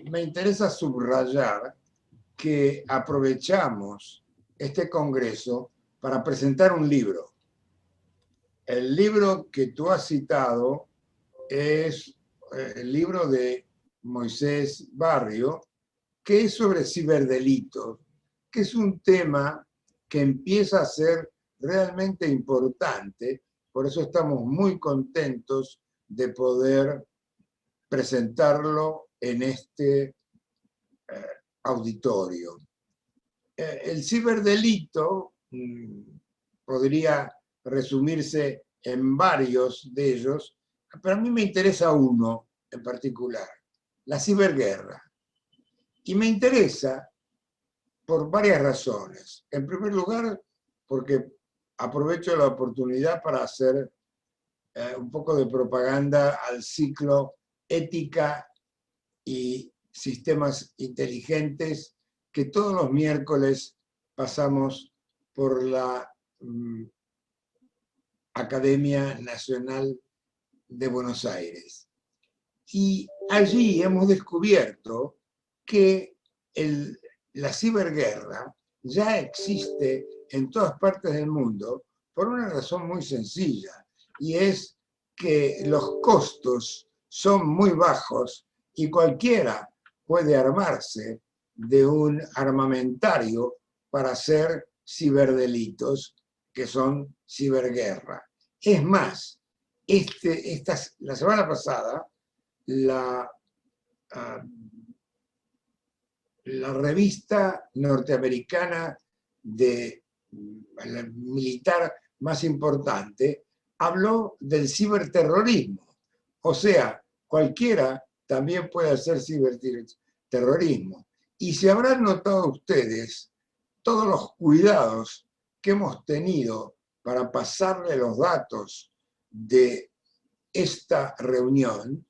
me interesa subrayar que aprovechamos este congreso para presentar un libro. El libro que tú has citado es el libro de Moisés Barrio, que es sobre ciberdelitos, que es un tema que empieza a ser realmente importante. Por eso estamos muy contentos de poder presentarlo en este auditorio. El ciberdelito podría resumirse en varios de ellos, pero a mí me interesa uno en particular, la ciberguerra. Y me interesa por varias razones. En primer lugar, porque aprovecho la oportunidad para hacer un poco de propaganda al ciclo Ética y Sistemas Inteligentes que todos los miércoles pasamos por la Academia Nacional de Buenos Aires. Y allí hemos descubierto que la ciberguerra ya existe en todas partes del mundo por una razón muy sencilla, y es que los costos son muy bajos y cualquiera puede armarse de un armamentario para hacer ciberdelitos que son ciberguerra. Es más, la semana pasada la revista norteamericana la militar más importante habló del ciberterrorismo. O sea, cualquiera también puede hacer ciberterrorismo. Y se habrán notado ustedes todos los cuidados que hemos tenido para pasarle los datos de esta reunión,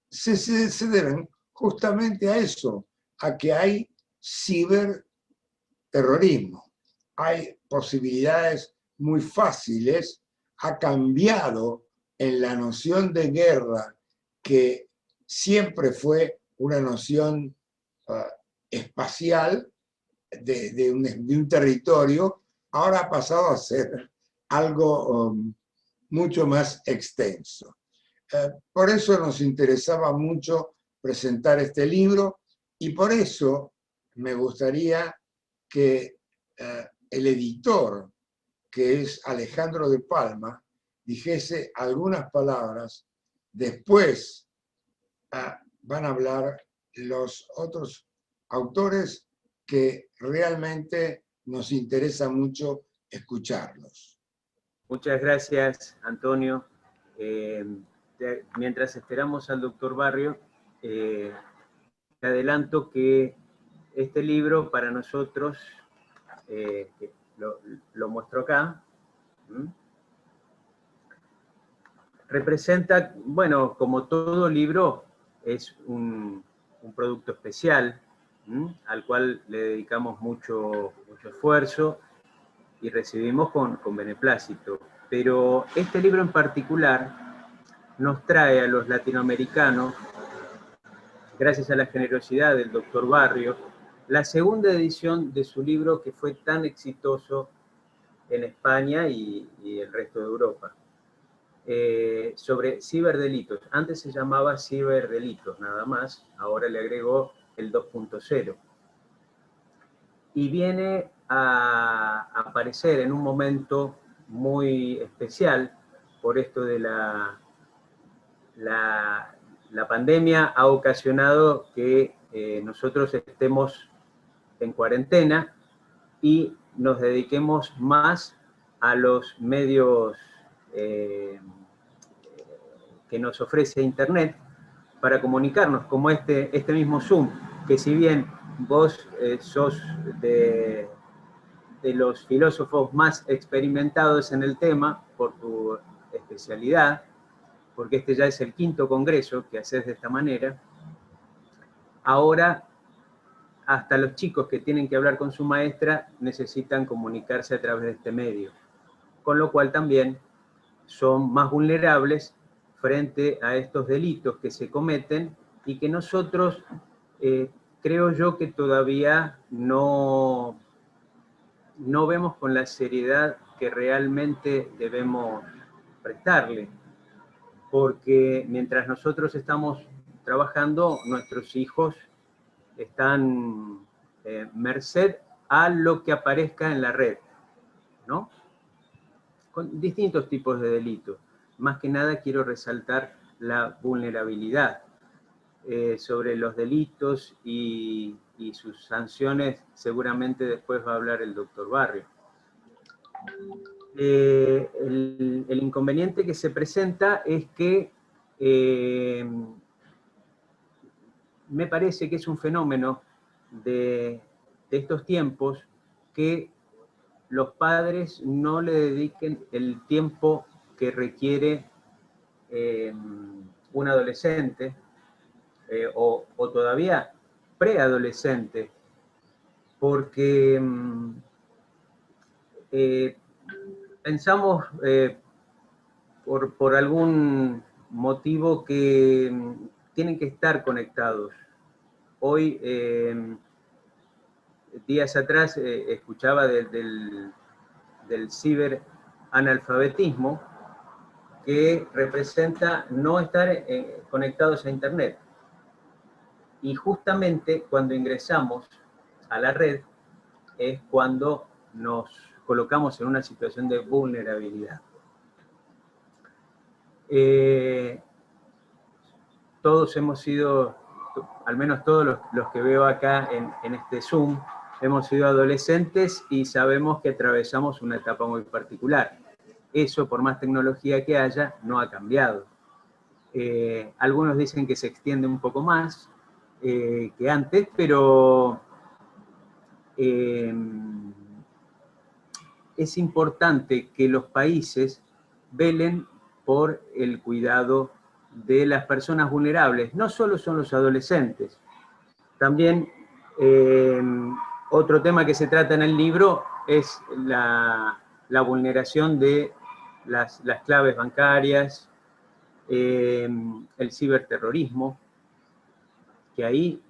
se deben justamente a eso, a que hay ciberterrorismo. Hay posibilidades muy fáciles, ha cambiado en la noción de guerra, que siempre fue una noción espacial de un territorio, ahora ha pasado a ser algo mucho más extenso. Por eso nos interesaba mucho presentar este libro y por eso me gustaría que el editor, que es Alejandro de Palma, dijese algunas palabras. Después van a hablar los otros autores que realmente nos interesa mucho escucharlos. Muchas gracias, Antonio. Mientras esperamos al doctor Barrio, te adelanto que este libro para nosotros, lo muestro acá, representa, bueno, como todo libro, es un producto especial, al cual le dedicamos mucho esfuerzo y recibimos con beneplácito. Pero este libro en particular nos trae a los latinoamericanos, gracias a la generosidad del doctor Barrio, la segunda edición de su libro que fue tan exitoso en España y el resto de Europa. Sobre ciberdelitos. Antes se llamaba ciberdelitos nada más, ahora le agregó el 2.0. Y viene a aparecer en un momento muy especial por esto de la pandemia ha ocasionado que nosotros estemos en cuarentena y nos dediquemos más a los medios que nos ofrece Internet para comunicarnos, como este mismo Zoom, que si bien vos sos de los filósofos más experimentados en el tema por tu especialidad, porque este ya es el 5º congreso que haces de esta manera, ahora hasta los chicos que tienen que hablar con su maestra necesitan comunicarse a través de este medio, con lo cual también son más vulnerables frente a estos delitos que se cometen y que nosotros creo yo que todavía no vemos con la seriedad que realmente debemos prestarle, porque mientras nosotros estamos trabajando, nuestros hijos están merced a lo que aparezca en la red, ¿no? Con distintos tipos de delitos. Más que nada quiero resaltar la vulnerabilidad. Sobre los delitos y sus sanciones, seguramente después va a hablar el doctor Barrio. El inconveniente que se presenta es que me parece que es un fenómeno de estos tiempos que los padres no le dediquen el tiempo que requiere un adolescente o todavía preadolescente, porque pensamos por algún motivo que tienen que estar conectados. Hoy, días atrás, escuchaba del ciberanalfabetismo, que representa no estar conectados a Internet. Y justamente cuando ingresamos a la red es cuando nos colocamos en una situación de vulnerabilidad. Todos hemos sido, al menos todos los que veo acá en este Zoom, hemos sido adolescentes y sabemos que atravesamos una etapa muy particular. Eso, por más tecnología que haya, no ha cambiado. Algunos dicen que se extiende un poco más que antes, pero es importante que los países velen por el cuidado de las personas vulnerables. No solo son los adolescentes, también otro tema que se trata en el libro es la vulneración de las claves bancarias, el ciberterrorismo, que ahí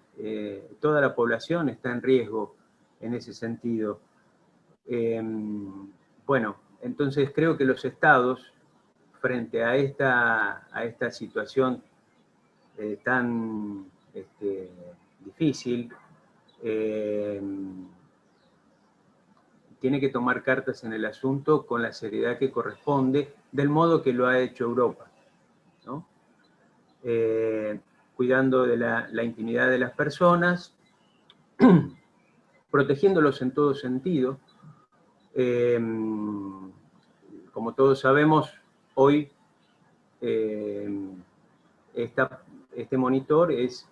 toda la población está en riesgo en ese sentido. Bueno, entonces creo que los estados, frente a esta situación tan difícil, tiene que tomar cartas en el asunto con la seriedad que corresponde, del modo que lo ha hecho Europa, ¿no? Cuidando de la intimidad de las personas, protegiéndolos en todo sentido. Como todos sabemos, hoy este monitor es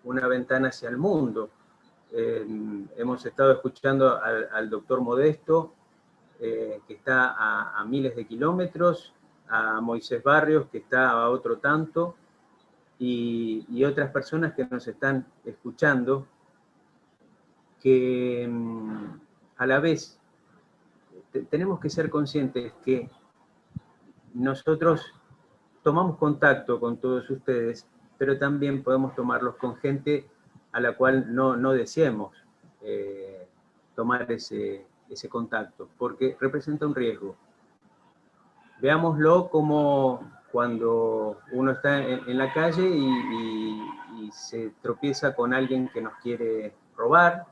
una ventana hacia el mundo. Hemos estado escuchando al doctor Modesto, que está a miles de kilómetros, a Moisés Barrios, que está a otro tanto, y otras personas que nos están escuchando, que a la vez tenemos que ser conscientes que nosotros tomamos contacto con todos ustedes, pero también podemos tomarlos con gente a la cual no deseemos tomar ese contacto, porque representa un riesgo. Veámoslo como cuando uno está en la calle y se tropieza con alguien que nos quiere robar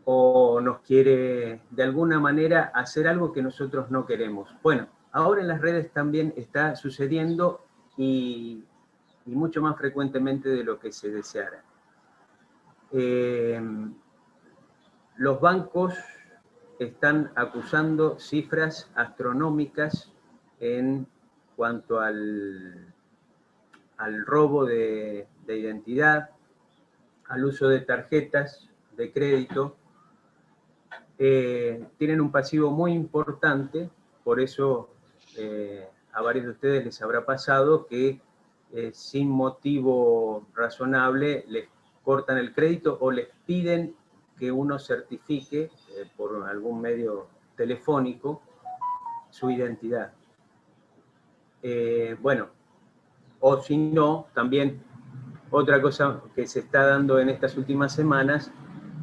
o nos quiere de alguna manera hacer algo que nosotros no queremos. Bueno, ahora en las redes también está sucediendo y mucho más frecuentemente de lo que se deseara. Los bancos están acusando cifras astronómicas en cuanto al robo de identidad, al uso de tarjetas de crédito. Tienen un pasivo muy importante, por eso a varios de ustedes les habrá pasado que sin motivo razonable les cortan el crédito o les piden que uno certifique por algún medio telefónico su identidad. Bueno, o si no, también Otra cosa que se está dando en estas últimas semanas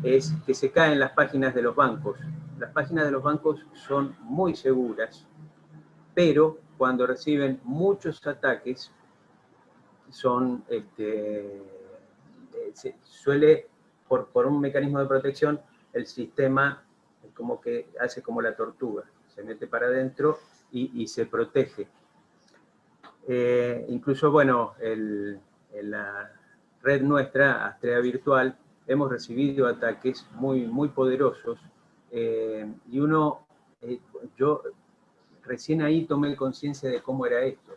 es que se caen las páginas de los bancos. Las páginas de los bancos son muy seguras, pero cuando reciben muchos ataques, son, suele, por un mecanismo de protección, el sistema como que hace como la tortuga, se mete para adentro y se protege. Incluso, bueno, en la red nuestra, Astrea Virtual, hemos recibido ataques muy poderosos, y yo recién ahí tomé conciencia de cómo era esto.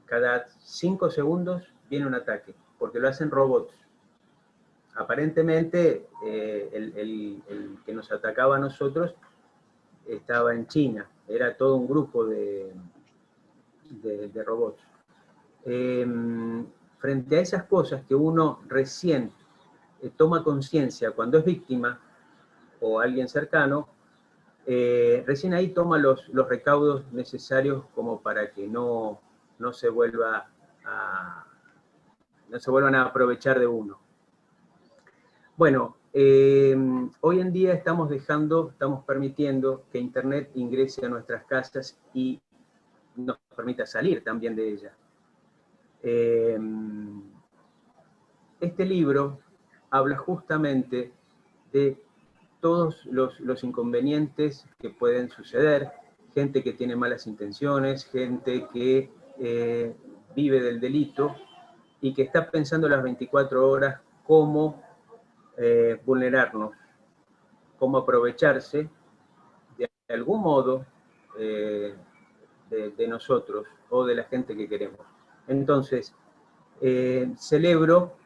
Cada 5 segundos viene un ataque, porque lo hacen robots. Aparentemente, el que nos atacaba a nosotros estaba en China, era todo un grupo de robots. Frente a esas cosas que uno recién toma conciencia cuando es víctima, o alguien cercano, recién ahí toma los recaudos necesarios como para que no se vuelvan a aprovechar de uno. Bueno, hoy en día estamos permitiendo que Internet ingrese a nuestras casas y nos permita salir también de ella. Este libro habla justamente de todos los inconvenientes que pueden suceder, gente que tiene malas intenciones, gente que vive del delito y que está pensando las 24 horas cómo vulnerarnos, cómo aprovecharse de algún modo de nosotros o de la gente que queremos. Entonces, celebro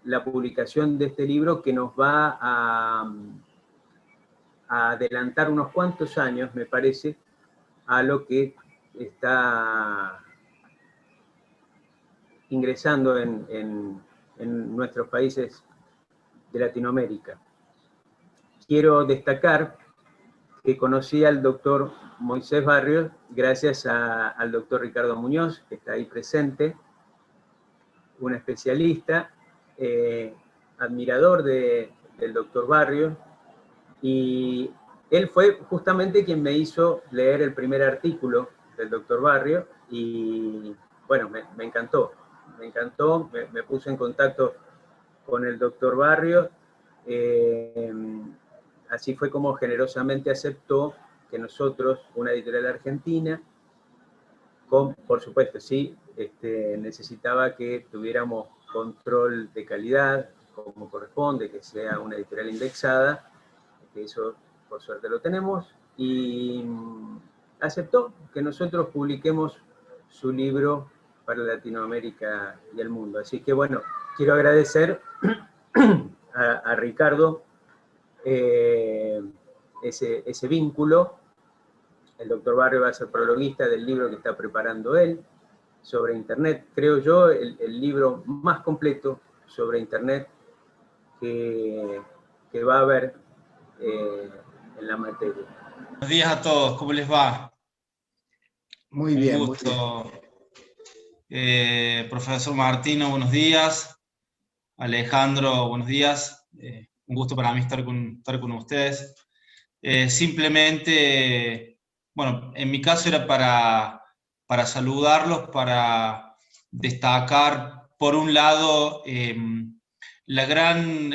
la publicación de este libro que nos va a adelantar unos cuantos años, me parece, a lo que está ingresando en nuestros países de Latinoamérica. Quiero destacar que conocí al doctor Moisés Barrios gracias al doctor Ricardo Muñoz, que está ahí presente, un especialista, admirador del doctor Barrios, y él fue justamente quien me hizo leer el primer artículo del doctor Barrios, y bueno, me encantó, me puse en contacto con el doctor Barrios, así fue como generosamente aceptó que nosotros, una editorial argentina, por supuesto, sí, necesitaba que tuviéramos control de calidad, como corresponde, que sea una editorial indexada, que eso por suerte lo tenemos, y aceptó que nosotros publiquemos su libro para Latinoamérica y el mundo. Así que bueno, quiero agradecer a Ricardo ese vínculo. El doctor Barrio va a ser prologuista del libro que está preparando él sobre Internet. Creo yo, el libro más completo sobre Internet que va a haber en la materia. Buenos días a todos, ¿cómo les va? Muy bien, un gusto. Profesor Martino, buenos días. Alejandro, buenos días. Un gusto para mí estar con ustedes. Simplemente, bueno, en mi caso era para saludarlos, para destacar, por un lado, la gran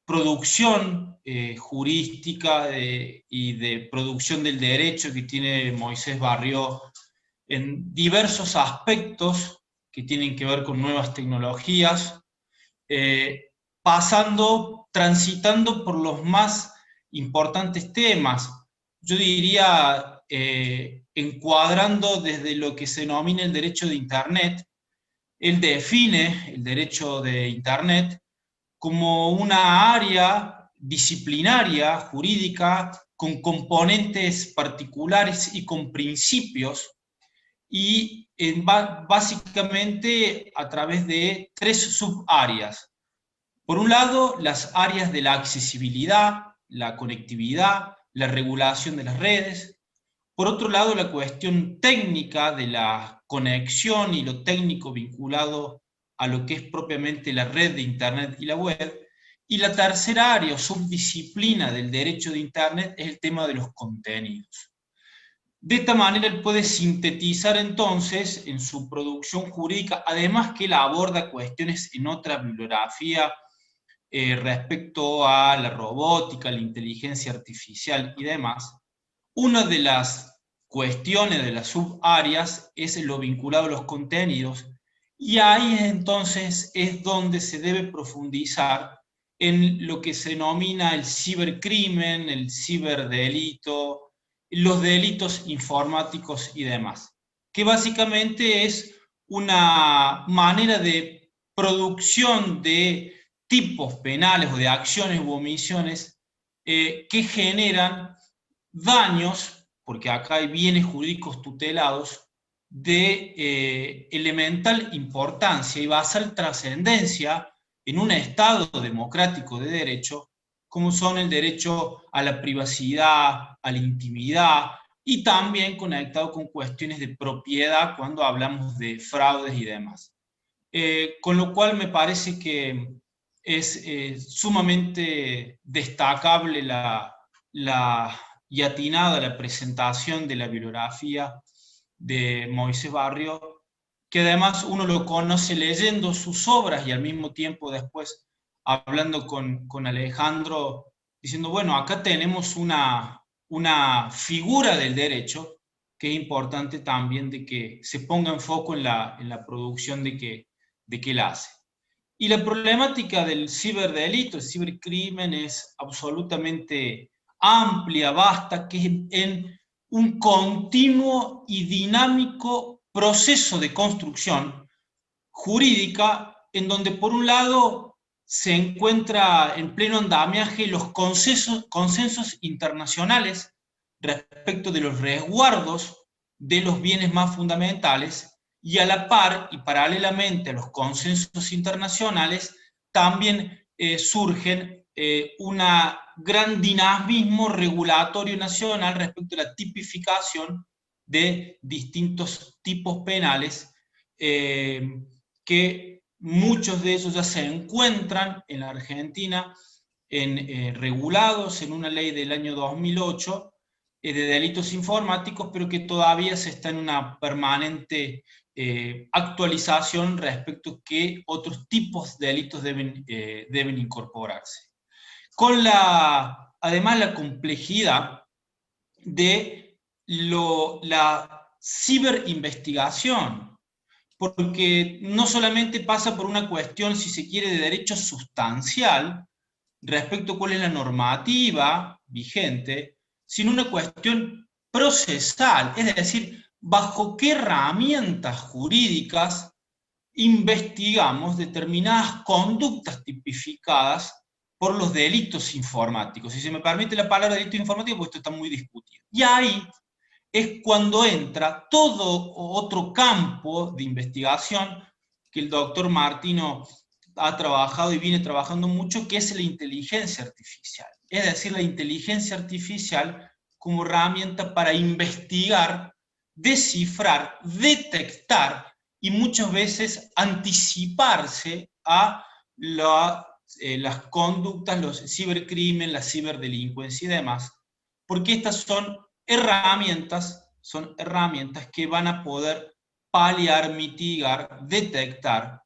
producción jurística y de producción del derecho que tiene Moisés Barrios en diversos aspectos que tienen que ver con nuevas tecnologías, transitando por los más importantes temas. Yo diría, encuadrando desde lo que se denomina el derecho de Internet. Él define el derecho de Internet como una área disciplinaria, jurídica, con componentes particulares y con principios, y básicamente a través de 3 subáreas. Por un lado, las áreas de la accesibilidad, la conectividad, la regulación de las redes. Por otro lado, la cuestión técnica de la conexión y lo técnico vinculado a lo que es propiamente la red de Internet y la web. Y la tercera área o subdisciplina del derecho de Internet es el tema de los contenidos. De esta manera él puede sintetizar entonces en su producción jurídica, además que él aborda cuestiones en otra bibliografía respecto a la robótica, la inteligencia artificial y demás. Una de las cuestiones de las subáreas es lo vinculado a los contenidos, y ahí entonces es donde se debe profundizar en lo que se denomina el cibercrimen, el ciberdelito, los delitos informáticos y demás, que básicamente es una manera de producción de tipos penales o de acciones u omisiones que generan daños, porque acá hay bienes jurídicos tutelados, de elemental importancia y basal trascendencia en un Estado democrático de derecho, como son el derecho a la privacidad, a la intimidad, y también conectado con cuestiones de propiedad cuando hablamos de fraudes y demás. Con lo cual me parece que es sumamente destacable y atinada la presentación de la bibliografía de Moisés Barrio, que además uno lo conoce leyendo sus obras y al mismo tiempo después hablando con Alejandro, diciendo, bueno, acá tenemos una figura del derecho que es importante también de que se ponga en foco en la producción de que él hace. Y la problemática del ciberdelito, el cibercrimen, es absolutamente amplia, vasta, que es en un continuo y dinámico proceso de construcción jurídica, en donde por un lado se encuentra en pleno andamiaje los consensos internacionales respecto de los resguardos de los bienes más fundamentales, y a la par y paralelamente a los consensos internacionales también surgen un gran dinamismo regulatorio nacional respecto a la tipificación de distintos tipos penales, que muchos de esos ya se encuentran en la Argentina regulados en una ley del año 2008 de delitos informáticos, pero que todavía se está en una permanente actualización respecto a qué otros tipos de delitos deben incorporarse. Con además la complejidad de la ciberinvestigación, porque no solamente pasa por una cuestión, si se quiere, de derecho sustancial respecto a cuál es la normativa vigente, sino una cuestión procesal, es decir, bajo qué herramientas jurídicas investigamos determinadas conductas tipificadas por los delitos informáticos. Si se me permite la palabra delito informático, pues esto está muy discutido. Y ahí es cuando entra todo otro campo de investigación que el doctor Martino ha trabajado y viene trabajando mucho, que es la inteligencia artificial. Es decir, la inteligencia artificial como herramienta para investigar, descifrar, detectar y muchas veces anticiparse a las conductas, los cibercrimen, la ciberdelincuencia y demás, porque estas son herramientas que van a poder paliar, mitigar, detectar,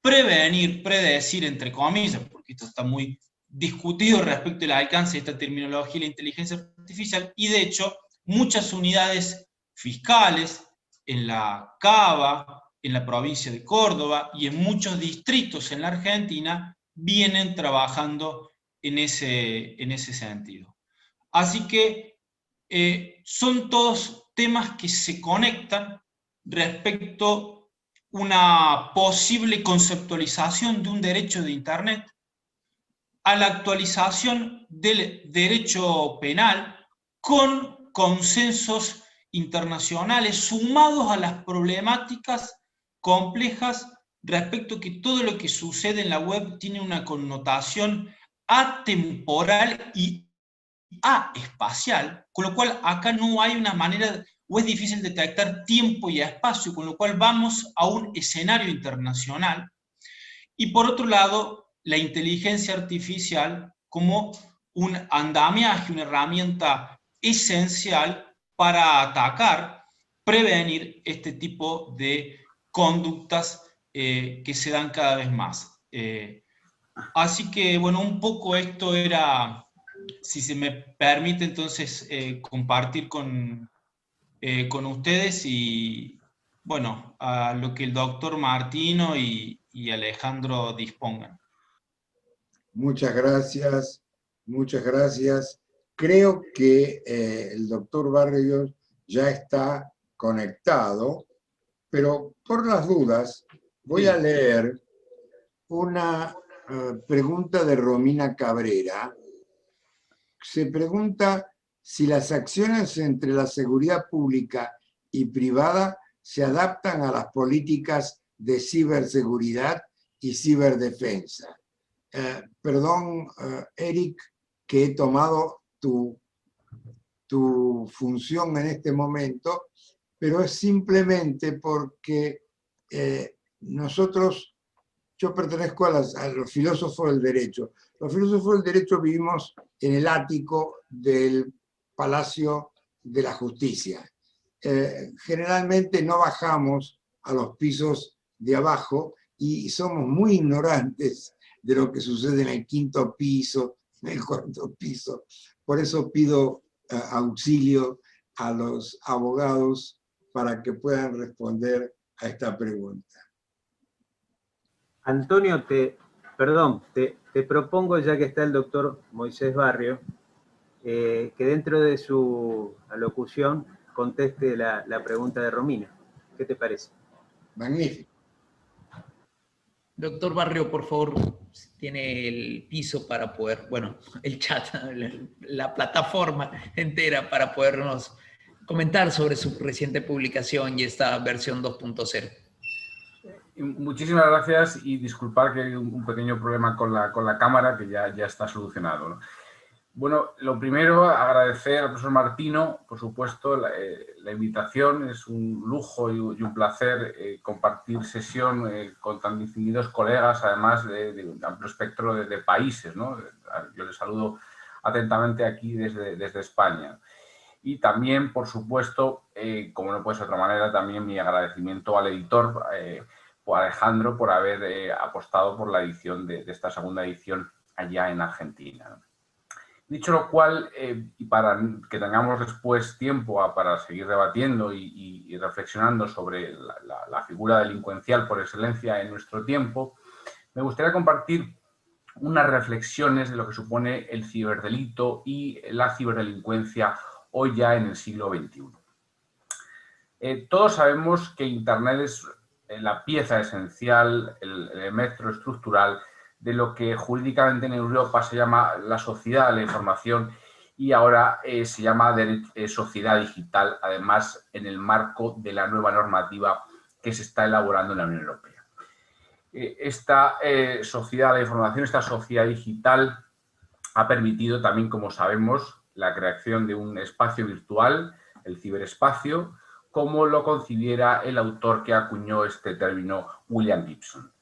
prevenir, predecir, entre comillas, porque esto está muy discutido respecto al alcance de esta terminología y la inteligencia artificial, y de hecho muchas unidades fiscales en la Cava, en la provincia de Córdoba y en muchos distritos en la Argentina vienen trabajando en ese sentido. Así que son todos temas que se conectan respecto a una posible conceptualización de un derecho de Internet, a la actualización del derecho penal con consensos internacionales sumados a las problemáticas complejas respecto a que todo lo que sucede en la web tiene una connotación atemporal y espacial, con lo cual acá no hay una manera, o es difícil detectar tiempo y espacio, con lo cual vamos a un escenario internacional. Y por otro lado, la inteligencia artificial como un andamiaje, una herramienta esencial para atacar, prevenir este tipo de conductas que se dan cada vez más. Así que, bueno, un poco esto era, si se me permite entonces, compartir con ustedes y, bueno, a lo que el doctor Martino y Alejandro dispongan. Muchas gracias, muchas gracias. Creo que el doctor Barrios ya está conectado, pero por las dudas voy a leer una pregunta de Romina Cabrera. Se pregunta si las acciones entre la seguridad pública y privada se adaptan a las políticas de ciberseguridad y ciberdefensa. Perdón, Eric, que he tomado tu función en este momento, pero es simplemente porque nosotros, yo pertenezco a los filósofos del derecho. Los filósofos del derecho vivimos en el ático del Palacio de la Justicia. Generalmente no bajamos a los pisos de abajo y somos muy ignorantes de lo que sucede en el quinto piso, en el cuarto piso. Por eso pido auxilio a los abogados para que puedan responder a esta pregunta. Antonio, te propongo, ya que está el doctor Moisés Barrio, que dentro de su alocución conteste la pregunta de Romina. ¿Qué te parece? Magnífico. Doctor Barrio, por favor, tiene el piso para poder, bueno, el chat, la plataforma entera para podernos comentar sobre su reciente publicación y esta versión 2.0. Muchísimas gracias y disculpar que hay un pequeño problema con la cámara que ya está solucionado, ¿no? Bueno, lo primero, agradecer al profesor Martino, por supuesto, la invitación. Es un lujo y un placer compartir sesión con tan distinguidos colegas, además de un amplio espectro de países, ¿no? Yo les saludo atentamente aquí desde España. Y también, por supuesto, como no puede ser de otra manera, también mi agradecimiento al editor, Alejandro, por haber apostado por la edición de esta segunda edición allá en Argentina, ¿no? Dicho lo cual, y para que tengamos después tiempo para seguir debatiendo y reflexionando sobre la figura delincuencial por excelencia en nuestro tiempo, me gustaría compartir unas reflexiones de lo que supone el ciberdelito y la ciberdelincuencia hoy ya en el siglo XXI. Todos sabemos que Internet es la pieza esencial, el elemento estructural de lo que jurídicamente en Europa se llama la sociedad de la información y ahora se llama sociedad digital, además en el marco de la nueva normativa que se está elaborando en la Unión Europea. Esta sociedad de la información, esta sociedad digital ha permitido también, como sabemos, la creación de un espacio virtual, el ciberespacio, como lo concibiera el autor que acuñó este término, William Gibson.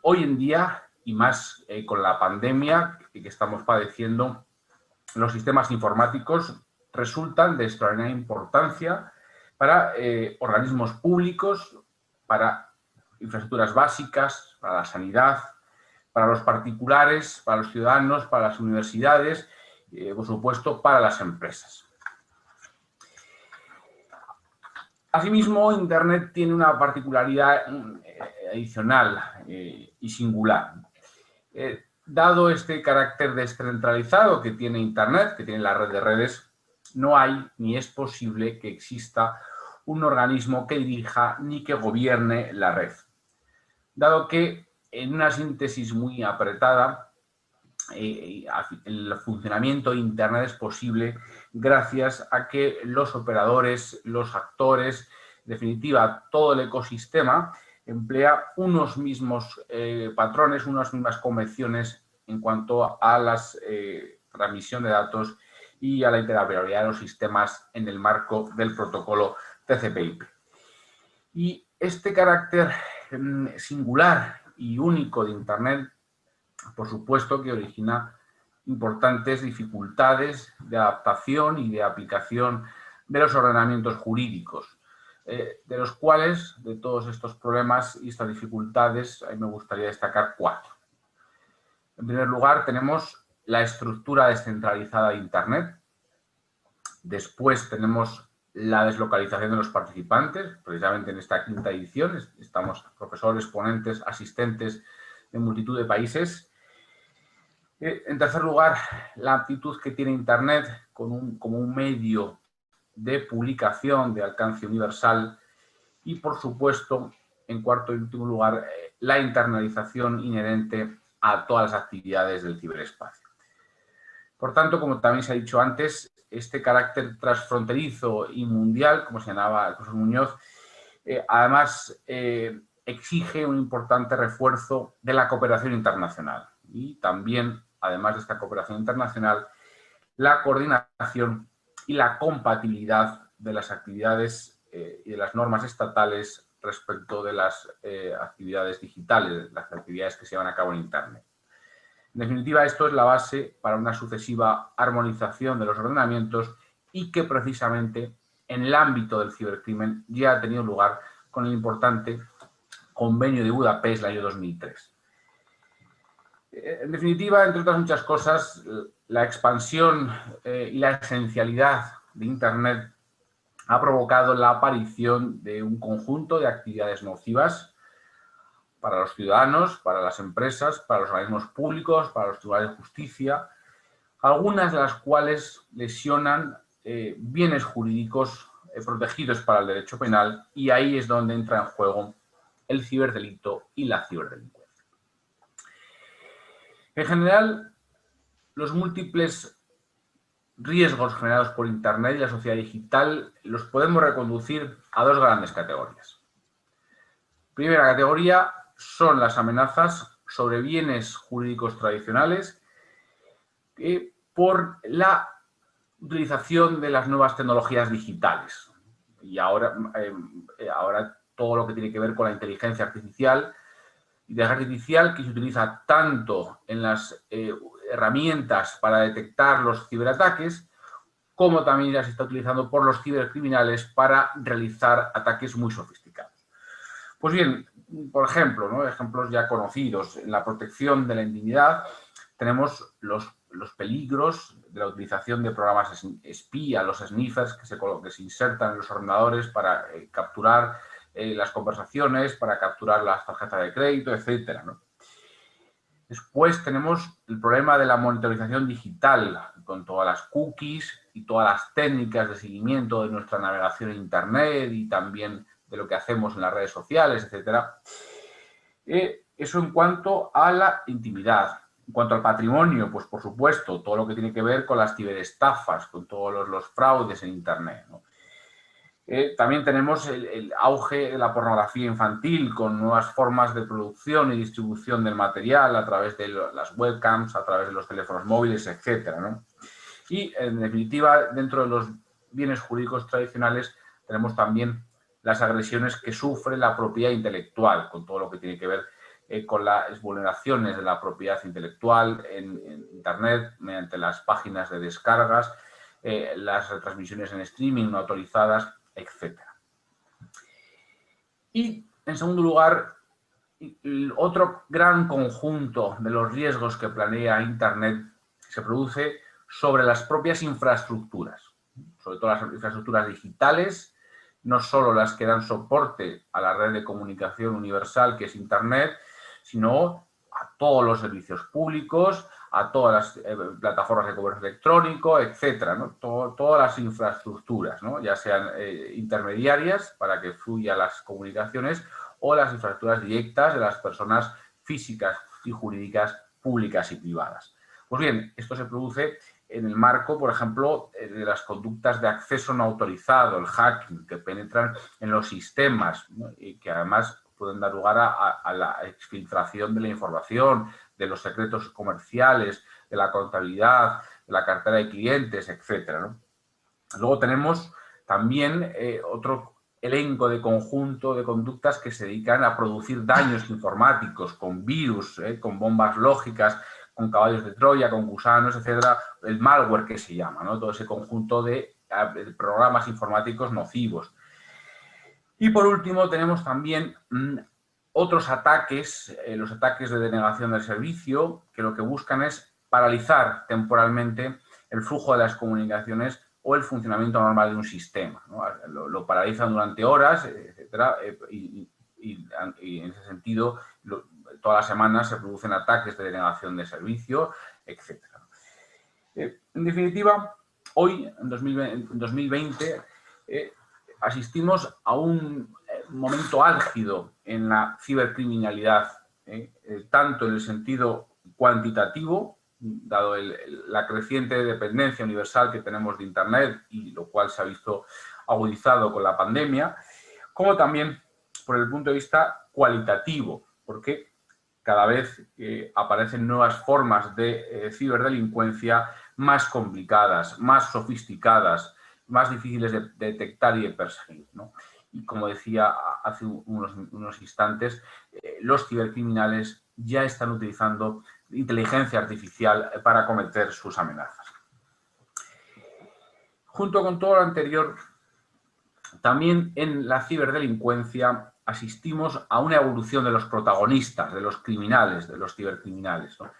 Hoy en día, y más con la pandemia que estamos padeciendo, los sistemas informáticos resultan de extraordinaria importancia para organismos públicos, para infraestructuras básicas, para la sanidad, para los particulares, para los ciudadanos, para las universidades, por supuesto, para las empresas. Asimismo, Internet tiene una particularidad adicional y singular. Dado este carácter descentralizado que tiene Internet, que tiene la red de redes, no hay ni es posible que exista un organismo que dirija ni que gobierne la red. Dado que, en una síntesis muy apretada, el funcionamiento de Internet es posible gracias a que los operadores, los actores, en definitiva, todo el ecosistema emplea unos mismos patrones, unas mismas convenciones en cuanto a las transmisión de datos y a la interoperabilidad de los sistemas en el marco del protocolo TCP/IP. Y este carácter singular y único de Internet, por supuesto que origina importantes dificultades de adaptación y de aplicación de los ordenamientos jurídicos, de los cuales, de todos estos problemas y estas dificultades, a mí me gustaría destacar 4. En primer lugar, tenemos la estructura descentralizada de Internet. Después tenemos la deslocalización de los participantes, precisamente en esta 5ª edición. Estamos profesores, ponentes, asistentes de multitud de países. En tercer lugar, la aptitud que tiene Internet como un medio de publicación de alcance universal. Y, por supuesto, en cuarto y último lugar, la internalización inherente a todas las actividades del ciberespacio. Por tanto, como también se ha dicho antes, este carácter transfronterizo y mundial, como señalaba el profesor Muñoz, además exige un importante refuerzo de la cooperación internacional y también, además de esta cooperación internacional, la coordinación y la compatibilidad de las actividades y de las normas estatales respecto de las actividades digitales, las actividades que se llevan a cabo en Internet. En definitiva, esto es la base para una sucesiva armonización de los ordenamientos y que precisamente en el ámbito del cibercrimen ya ha tenido lugar con el importante Convenio de Budapest del año 2003. En definitiva, entre otras muchas cosas, la expansión y la esencialidad de Internet ha provocado la aparición de un conjunto de actividades nocivas para los ciudadanos, para las empresas, para los organismos públicos, para los tribunales de justicia, algunas de las cuales lesionan bienes jurídicos protegidos para el derecho penal, y ahí es donde entra en juego el ciberdelito y la ciberdelincuencia. En general, los múltiples riesgos generados por Internet y la sociedad digital los podemos reconducir a 2 grandes categorías. Primera categoría son las amenazas sobre bienes jurídicos tradicionales por la utilización de las nuevas tecnologías digitales. Y ahora todo lo que tiene que ver con la inteligencia artificial que se utiliza tanto en las herramientas para detectar los ciberataques, como también ya se está utilizando por los cibercriminales para realizar ataques muy sofisticados. Pues bien, por ejemplo, ¿no? Ejemplos ya conocidos, en la protección de la intimidad tenemos los peligros de la utilización de programas espía, los sniffers que se insertan en los ordenadores para capturar las conversaciones, para capturar las tarjetas de crédito, etcétera, ¿no? Después tenemos el problema de la monitorización digital, con todas las cookies y todas las técnicas de seguimiento de nuestra navegación en Internet y también de lo que hacemos en las redes sociales, etcétera. Eso en cuanto a la intimidad. En cuanto al patrimonio, pues por supuesto, todo lo que tiene que ver con las ciberestafas, con todos los fraudes en Internet, ¿no? También tenemos el auge de la pornografía infantil, con nuevas formas de producción y distribución del material a través de las webcams, a través de los teléfonos móviles, etcétera, ¿no? Y, en definitiva, dentro de los bienes jurídicos tradicionales tenemos también las agresiones que sufre la propiedad intelectual, con todo lo que tiene que ver con las vulneraciones de la propiedad intelectual en Internet, mediante las páginas de descargas, las retransmisiones en streaming no autorizadas, etc. Y, en segundo lugar, otro gran conjunto de los riesgos que planea Internet se produce sobre las propias infraestructuras, sobre todo las infraestructuras digitales, no solo las que dan soporte a la red de comunicación universal que es Internet, sino a todos los servicios públicos, a todas las plataformas de comercio electrónico, etcétera, ¿no? Todas las infraestructuras, ¿no? Ya sean intermediarias para que fluyan las comunicaciones o las infraestructuras directas de las personas físicas y jurídicas públicas y privadas. Pues bien, esto se produce en el marco, por ejemplo, de las conductas de acceso no autorizado, el hacking, que penetran en los sistemas, ¿no? Y que además pueden dar lugar a la exfiltración de la información, de los secretos comerciales, de la contabilidad, de la cartera de clientes, etcétera, ¿no? Luego tenemos también otro elenco de conjunto de conductas que se dedican a producir daños informáticos con virus, con bombas lógicas, con caballos de Troya, con gusanos, etcétera, el malware que se llama, ¿no? Todo ese conjunto de programas informáticos nocivos. Y por último tenemos también otros ataques, los ataques de denegación del servicio, que lo que buscan es paralizar temporalmente el flujo de las comunicaciones o el funcionamiento normal de un sistema, ¿no? Lo paralizan durante horas, etcétera, y en ese sentido todas las semanas se producen ataques de denegación de servicio, etcétera. En definitiva, hoy, en 2020, asistimos a un momento álgido en la cibercriminalidad, tanto en el sentido cuantitativo, dado la creciente dependencia universal que tenemos de Internet, y lo cual se ha visto agudizado con la pandemia, como también por el punto de vista cualitativo, porque cada vez aparecen nuevas formas de ciberdelincuencia más complicadas, más sofisticadas, más difíciles de detectar y de perseguir, ¿no? Y como decía hace unos instantes, los cibercriminales ya están utilizando inteligencia artificial para cometer sus amenazas. Junto con todo lo anterior, también en la ciberdelincuencia asistimos a una evolución de los protagonistas, de los criminales, de los cibercriminales, ¿no?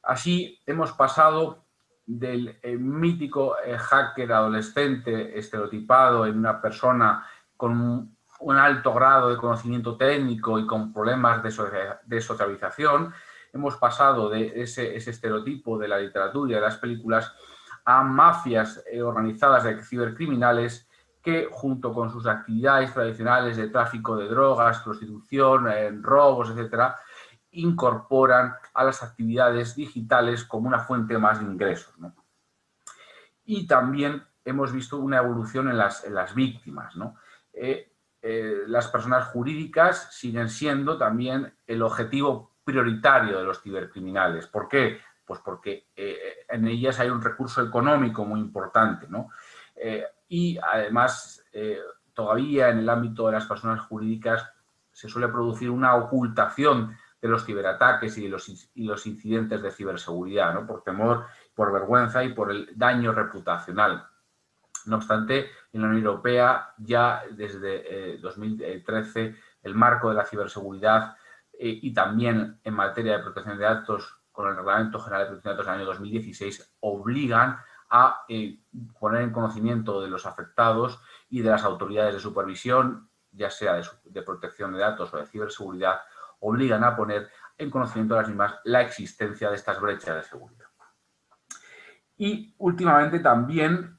Así hemos pasado del mítico hacker adolescente estereotipado en una persona con un alto grado de conocimiento técnico y con problemas de socialización. Hemos pasado de ese estereotipo de la literatura y de las películas a mafias organizadas de cibercriminales que, junto con sus actividades tradicionales de tráfico de drogas, prostitución, robos, etcétera, incorporan a las actividades digitales como una fuente más de ingresos, ¿no? Y también hemos visto una evolución en las víctimas, ¿no? Las personas jurídicas siguen siendo también el objetivo prioritario de los cibercriminales. ¿Por qué? Pues porque en ellas hay un recurso económico muy importante, ¿no? Y además, todavía en el ámbito de las personas jurídicas se suele producir una ocultación de los ciberataques y los incidentes de ciberseguridad, ¿no? Por temor, por vergüenza y por el daño reputacional. No obstante, en la Unión Europea ya desde 2013 el marco de la ciberseguridad y también en materia de protección de datos con el Reglamento General de Protección de Datos del año 2016 obligan a poner en conocimiento de los afectados y de las autoridades de supervisión, ya sea de protección de datos o de ciberseguridad, obligan a poner en conocimiento de las mismas la existencia de estas brechas de seguridad. Y últimamente también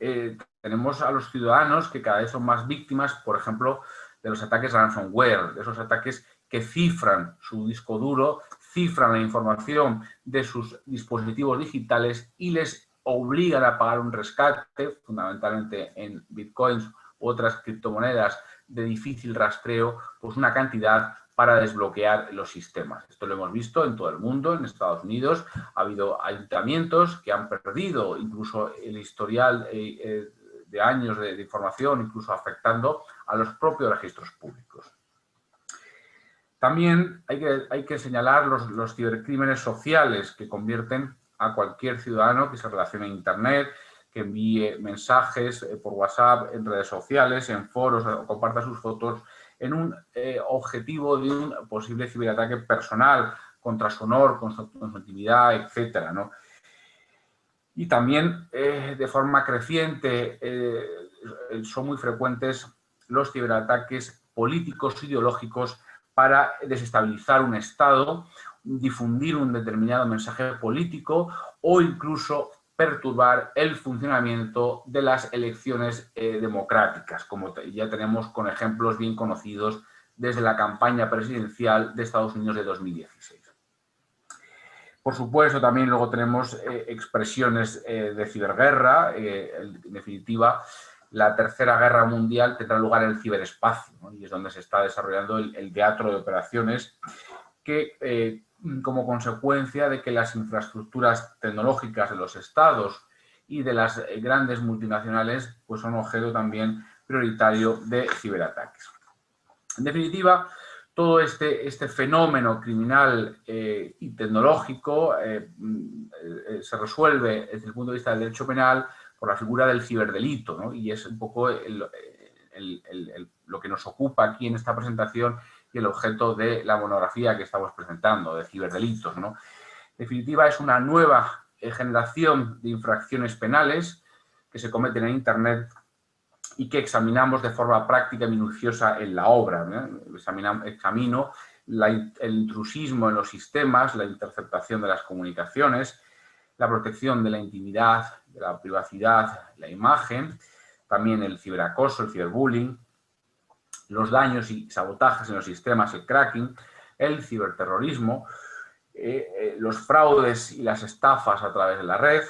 tenemos a los ciudadanos que cada vez son más víctimas, por ejemplo, de los ataques ransomware, de esos ataques que cifran su disco duro, cifran la información de sus dispositivos digitales y les obligan a pagar un rescate, fundamentalmente en bitcoins u otras criptomonedas de difícil rastreo, pues una cantidad para desbloquear los sistemas. Esto lo hemos visto en todo el mundo, en Estados Unidos. Ha habido ayuntamientos que han perdido incluso el historial de años de información, incluso afectando a los propios registros públicos. También hay que señalar los cibercrímenes sociales que convierten a cualquier ciudadano que se relacione en Internet, que envíe mensajes por WhatsApp, en redes sociales, en foros o comparta sus fotos en un objetivo de un posible ciberataque personal contra su honor, contra su intimidad, etcétera, ¿no? Y también de forma creciente son muy frecuentes los ciberataques políticos ideológicos para desestabilizar un Estado, difundir un determinado mensaje político o incluso perturbar el funcionamiento de las elecciones democráticas, como ya tenemos con ejemplos bien conocidos desde la campaña presidencial de Estados Unidos de 2016. Por supuesto, también luego tenemos expresiones de ciberguerra. En definitiva, la Tercera Guerra Mundial tendrá lugar en el ciberespacio, ¿no? Y es donde se está desarrollando el teatro de operaciones que como consecuencia de que las infraestructuras tecnológicas de los estados y de las grandes multinacionales pues son objeto también prioritario de ciberataques. En definitiva, todo este fenómeno criminal y tecnológico se resuelve desde el punto de vista del derecho penal por la figura del ciberdelito, ¿no? Y es un poco lo que nos ocupa aquí en esta presentación y el objeto de la monografía que estamos presentando, de ciberdelitos, ¿no? En definitiva, es una nueva generación de infracciones penales que se cometen en Internet y que examinamos de forma práctica y minuciosa en la obra, ¿no? Examino el intrusismo en los sistemas, la interceptación de las comunicaciones, la protección de la intimidad, de la privacidad, la imagen, también el ciberacoso, el ciberbullying, los daños y sabotajes en los sistemas, el cracking, el ciberterrorismo, los fraudes y las estafas a través de la red,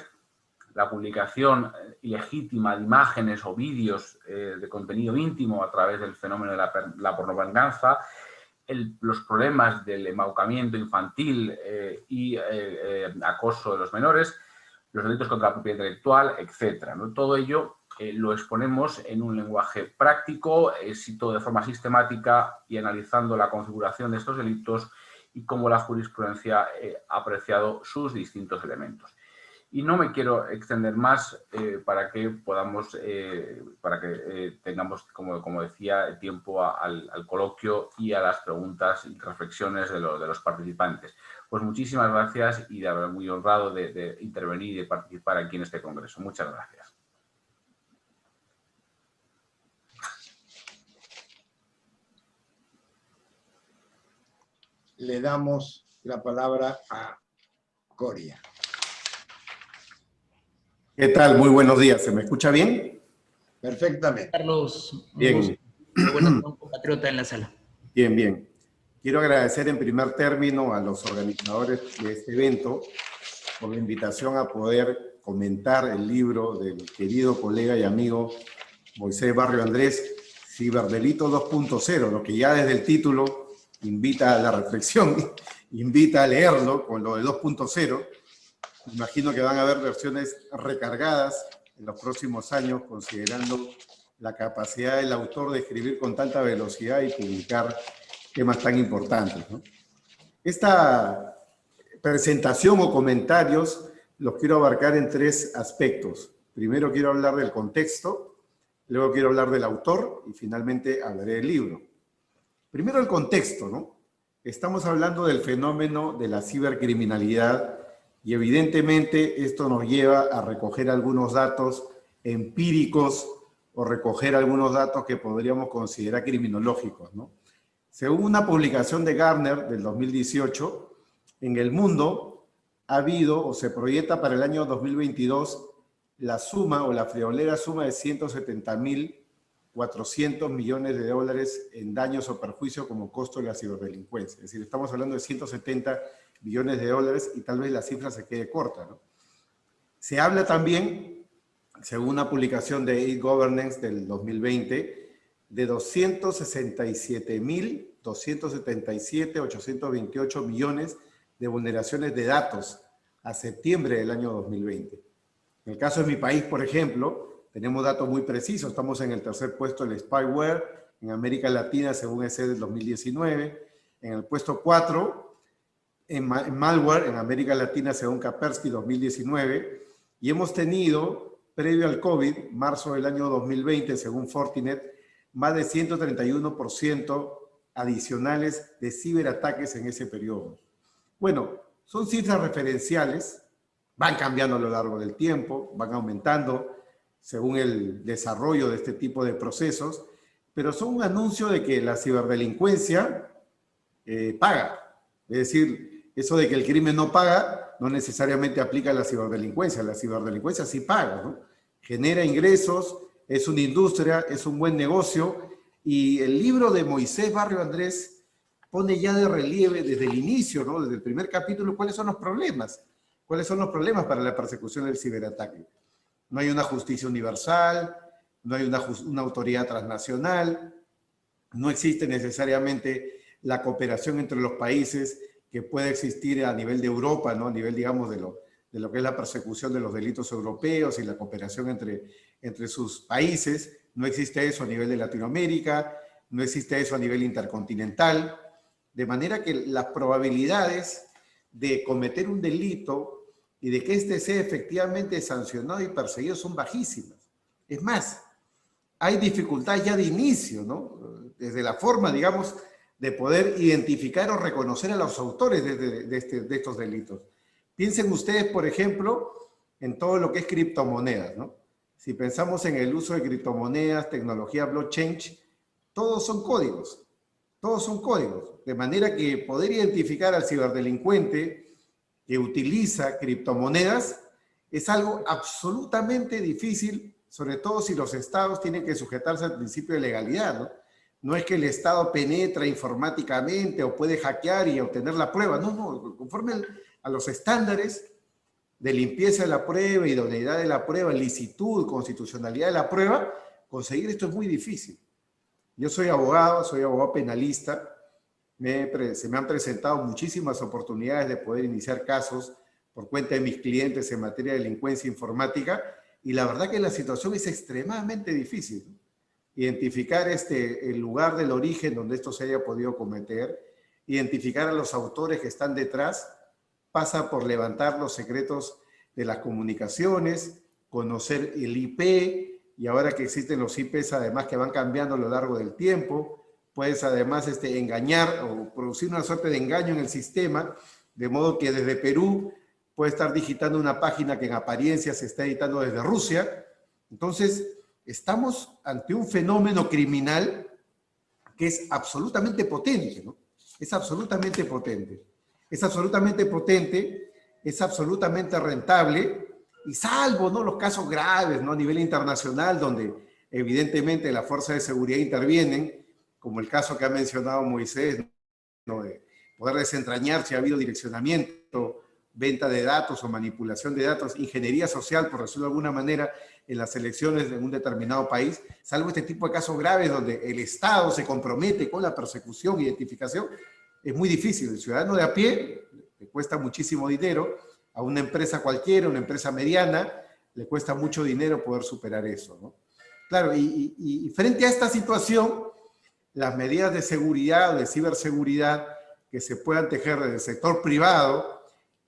la publicación ilegítima de imágenes o vídeos de contenido íntimo a través del fenómeno de la pornovenganza, los problemas del embaucamiento infantil y acoso de los menores, los delitos contra la propiedad intelectual, etc., ¿no? Todo ello lo exponemos en un lenguaje práctico, de forma sistemática y analizando la configuración de estos delitos y cómo la jurisprudencia ha apreciado sus distintos elementos. Y no me quiero extender más para que podamos, tengamos, como decía, tiempo al coloquio y a las preguntas y reflexiones de los participantes. Pues muchísimas gracias y de verdad muy honrado de intervenir y de participar aquí en este congreso. Muchas gracias. Le damos la palabra a Coria. ¿Qué tal? Muy buenos días. ¿Se me escucha bien? Perfectamente. Carlos, Bien. Bueno, un compatriota en la sala. Bien, bien. Quiero agradecer en primer término a los organizadores de este evento por la invitación a poder comentar el libro del querido colega y amigo Moisés Barrio Andrés, Ciberdelito 2.0, lo que ya desde el título invita a la reflexión, invita a leerlo con lo de 2.0. Imagino que van a haber versiones recargadas en los próximos años, considerando la capacidad del autor de escribir con tanta velocidad y publicar temas tan importantes, ¿no? Esta presentación o comentarios los quiero abarcar en tres aspectos. Primero quiero hablar del contexto, luego quiero hablar del autor y finalmente hablaré del libro. Primero el contexto, ¿no? Estamos hablando del fenómeno de la cibercriminalidad y evidentemente esto nos lleva a recoger algunos datos empíricos o recoger algunos datos que podríamos considerar criminológicos, ¿no? Según una publicación de Gartner del 2018, en el mundo ha habido o se proyecta para el año 2022 la suma o la friolera suma de 170.400 millones de dólares en daños o perjuicios como costo de la ciberdelincuencia. Es decir, estamos hablando de 170 billones de dólares y tal vez la cifra se quede corta, ¿no? Se habla también, según una publicación de e-Governance del 2020, de 267.828 millones de vulneraciones de datos a septiembre del año 2020. En el caso de mi país, por ejemplo, tenemos datos muy precisos. Estamos en el tercer puesto del spyware en América Latina, según ese del 2019. En el puesto 4 en malware en América Latina, según Kaspersky 2019. Y hemos tenido, previo al COVID, marzo del año 2020, según Fortinet, más de 131% adicionales de ciberataques en ese periodo. Bueno, son cifras referenciales, van cambiando a lo largo del tiempo, van aumentando según el desarrollo de este tipo de procesos, pero son un anuncio de que la ciberdelincuencia paga. Es decir, eso de que el crimen no paga no necesariamente aplica a la ciberdelincuencia sí paga, ¿no? Genera ingresos, es una industria, es un buen negocio, y el libro de Moisés Barrio Andrés pone ya de relieve desde el inicio, ¿no? Desde el primer capítulo, cuáles son los problemas. ¿Cuáles son los problemas para la persecución del ciberataque? No hay una justicia universal, no hay una autoridad transnacional, no existe necesariamente la cooperación entre los países que puede existir a nivel de Europa, ¿no? A nivel, digamos, de lo que es la persecución de los delitos europeos y la cooperación entre sus países. No existe eso a nivel de Latinoamérica, no existe eso a nivel intercontinental, de manera que las probabilidades de cometer un delito y de que éste sea efectivamente sancionado y perseguido son bajísimas. Es más, hay dificultad ya de inicio, ¿no? Desde la forma, digamos, de poder identificar o reconocer a los autores de estos delitos. Piensen ustedes, por ejemplo, en todo lo que es criptomonedas, ¿no? Si pensamos en el uso de criptomonedas, tecnología blockchain, todos son códigos. Todos son códigos. De manera que poder identificar al ciberdelincuente que utiliza criptomonedas es algo absolutamente difícil, sobre todo si los estados tienen que sujetarse al principio de legalidad, ¿no? No es que el Estado penetra informáticamente o puede hackear y obtener la prueba. No, no, conforme a los estándares de limpieza de la prueba, idoneidad de la prueba, licitud, constitucionalidad de la prueba, conseguir esto es muy difícil. Yo soy abogado penalista, se me han presentado muchísimas oportunidades de poder iniciar casos por cuenta de mis clientes en materia de delincuencia informática, y la verdad que la situación es extremadamente difícil, ¿no? Identificar el lugar del origen donde esto se haya podido cometer, identificar a los autores que están detrás, pasa por levantar los secretos de las comunicaciones, conocer el IP, y ahora que existen los IPs además que van cambiando a lo largo del tiempo, puedes además engañar o producir una suerte de engaño en el sistema, de modo que desde Perú puede estar digitando una página que en apariencia se está editando desde Rusia. Entonces, estamos ante un fenómeno criminal que es absolutamente potente, ¿no? Es absolutamente potente. Es absolutamente potente, es absolutamente rentable, y salvo, ¿no?, los casos graves, ¿no?, a nivel internacional, donde evidentemente las fuerzas de seguridad intervienen, como el caso que ha mencionado Moisés, ¿no?, de poder desentrañar si ha habido direccionamiento, venta de datos o manipulación de datos, ingeniería social, por decirlo de alguna manera, en las elecciones de un determinado país, salvo este tipo de casos graves donde el Estado se compromete con la persecución e identificación, es muy difícil. El ciudadano de a pie le cuesta muchísimo dinero, a una empresa cualquiera, una empresa mediana, le cuesta mucho dinero poder superar eso, ¿no? Claro, y frente a esta situación, las medidas de seguridad o de ciberseguridad que se puedan tejer desde el sector privado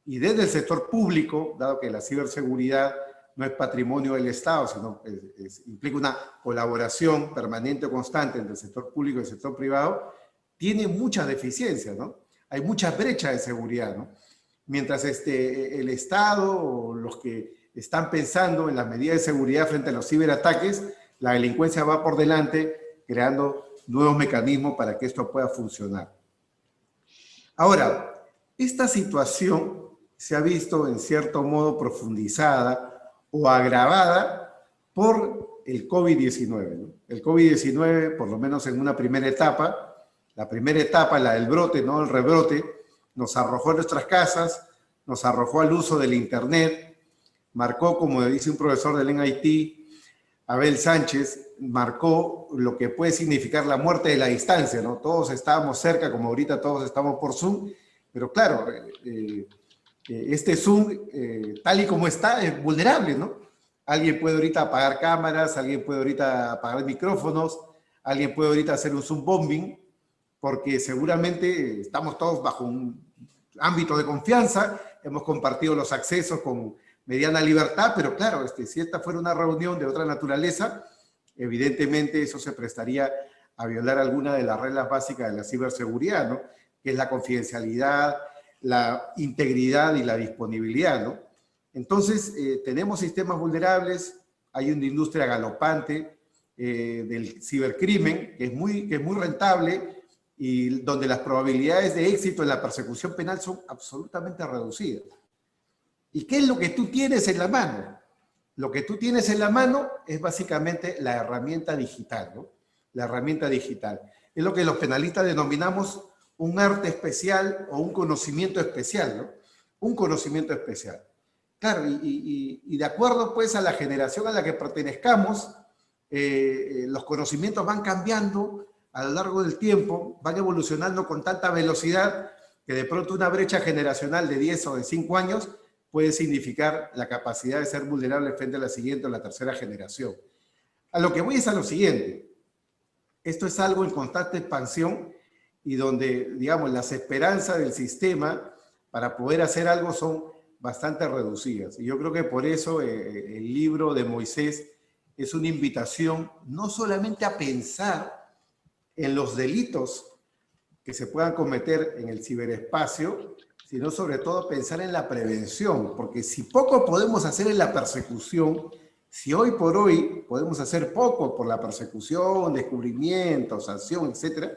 y desde el sector público, dado que la ciberseguridad no es patrimonio del Estado, sino implica una colaboración permanente o constante entre el sector público y el sector privado, tiene muchas deficiencias, ¿no? Hay muchas brechas de seguridad, ¿no? Mientras el Estado o los que están pensando en las medidas de seguridad frente a los ciberataques, la delincuencia va por delante creando nuevos mecanismos para que esto pueda funcionar. Ahora, esta situación se ha visto en cierto modo profundizada o agravada por el COVID-19, ¿no? El COVID-19, por lo menos en una primera etapa, la primera etapa, la del brote, no el rebrote, nos arrojó a nuestras casas, nos arrojó al uso del Internet, marcó, como dice un profesor del MIT, Abel Sánchez, marcó lo que puede significar la muerte de la distancia, ¿no? Todos estábamos cerca, como ahorita todos estamos por Zoom, pero claro, este Zoom, tal y como está, es vulnerable, ¿no? Alguien puede ahorita apagar cámaras, alguien puede ahorita apagar micrófonos, alguien puede ahorita hacer un Zoom bombing, porque seguramente estamos todos bajo un ámbito de confianza, hemos compartido los accesos con mediana libertad, pero claro, si esta fuera una reunión de otra naturaleza, evidentemente eso se prestaría a violar alguna de las reglas básicas de la ciberseguridad, ¿no? Que es la confidencialidad, la integridad y la disponibilidad, ¿no? Entonces, tenemos sistemas vulnerables, hay una industria galopante del cibercrimen que es muy rentable y donde las probabilidades de éxito en la persecución penal son absolutamente reducidas. ¿Y qué es lo que tú tienes en la mano? Lo que tú tienes en la mano es básicamente la herramienta digital, ¿no? La herramienta digital. Es lo que los penalistas denominamos un arte especial o un conocimiento especial, ¿no? Un conocimiento especial. Claro, y de acuerdo pues a la generación a la que pertenezcamos, los conocimientos van cambiando a lo largo del tiempo, van evolucionando con tanta velocidad que de pronto una brecha generacional de 10 o de 5 años puede significar la capacidad de ser vulnerable frente a la siguiente o la tercera generación. A lo que voy es a lo siguiente. Esto es algo en constante expansión y donde, digamos, las esperanzas del sistema para poder hacer algo son bastante reducidas. Y yo creo que por eso el libro de Moisés es una invitación no solamente a pensar en los delitos que se puedan cometer en el ciberespacio, sino sobre todo pensar en la prevención, porque si poco podemos hacer en la persecución, si hoy por hoy podemos hacer poco por la persecución, descubrimiento, sanción, etc.,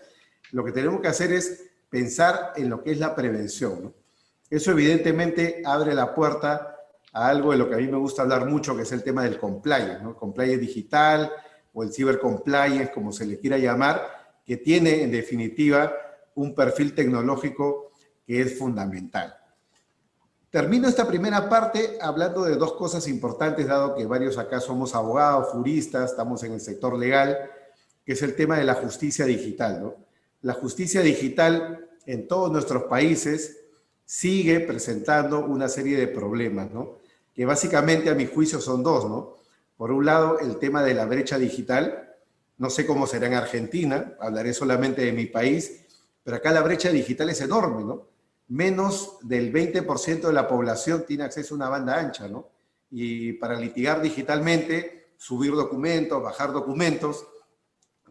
lo que tenemos que hacer es pensar en lo que es la prevención, ¿no? Eso evidentemente abre la puerta a algo de lo que a mí me gusta hablar mucho, que es el tema del compliance, ¿no? Compliance digital o el cybercompliance, como se le quiera llamar, que tiene en definitiva un perfil tecnológico que es fundamental. Termino esta primera parte hablando de dos cosas importantes, dado que varios acá somos abogados, juristas, estamos en el sector legal, que es el tema de la justicia digital, ¿no? La justicia digital en todos nuestros países sigue presentando una serie de problemas, ¿no? Que básicamente a mi juicio son dos, ¿no? Por un lado, el tema de la brecha digital. No sé cómo será en Argentina, hablaré solamente de mi país, pero acá la brecha digital es enorme, ¿no? Menos del 20% de la población tiene acceso a una banda ancha, ¿no? Y para litigar digitalmente, subir documentos, bajar documentos,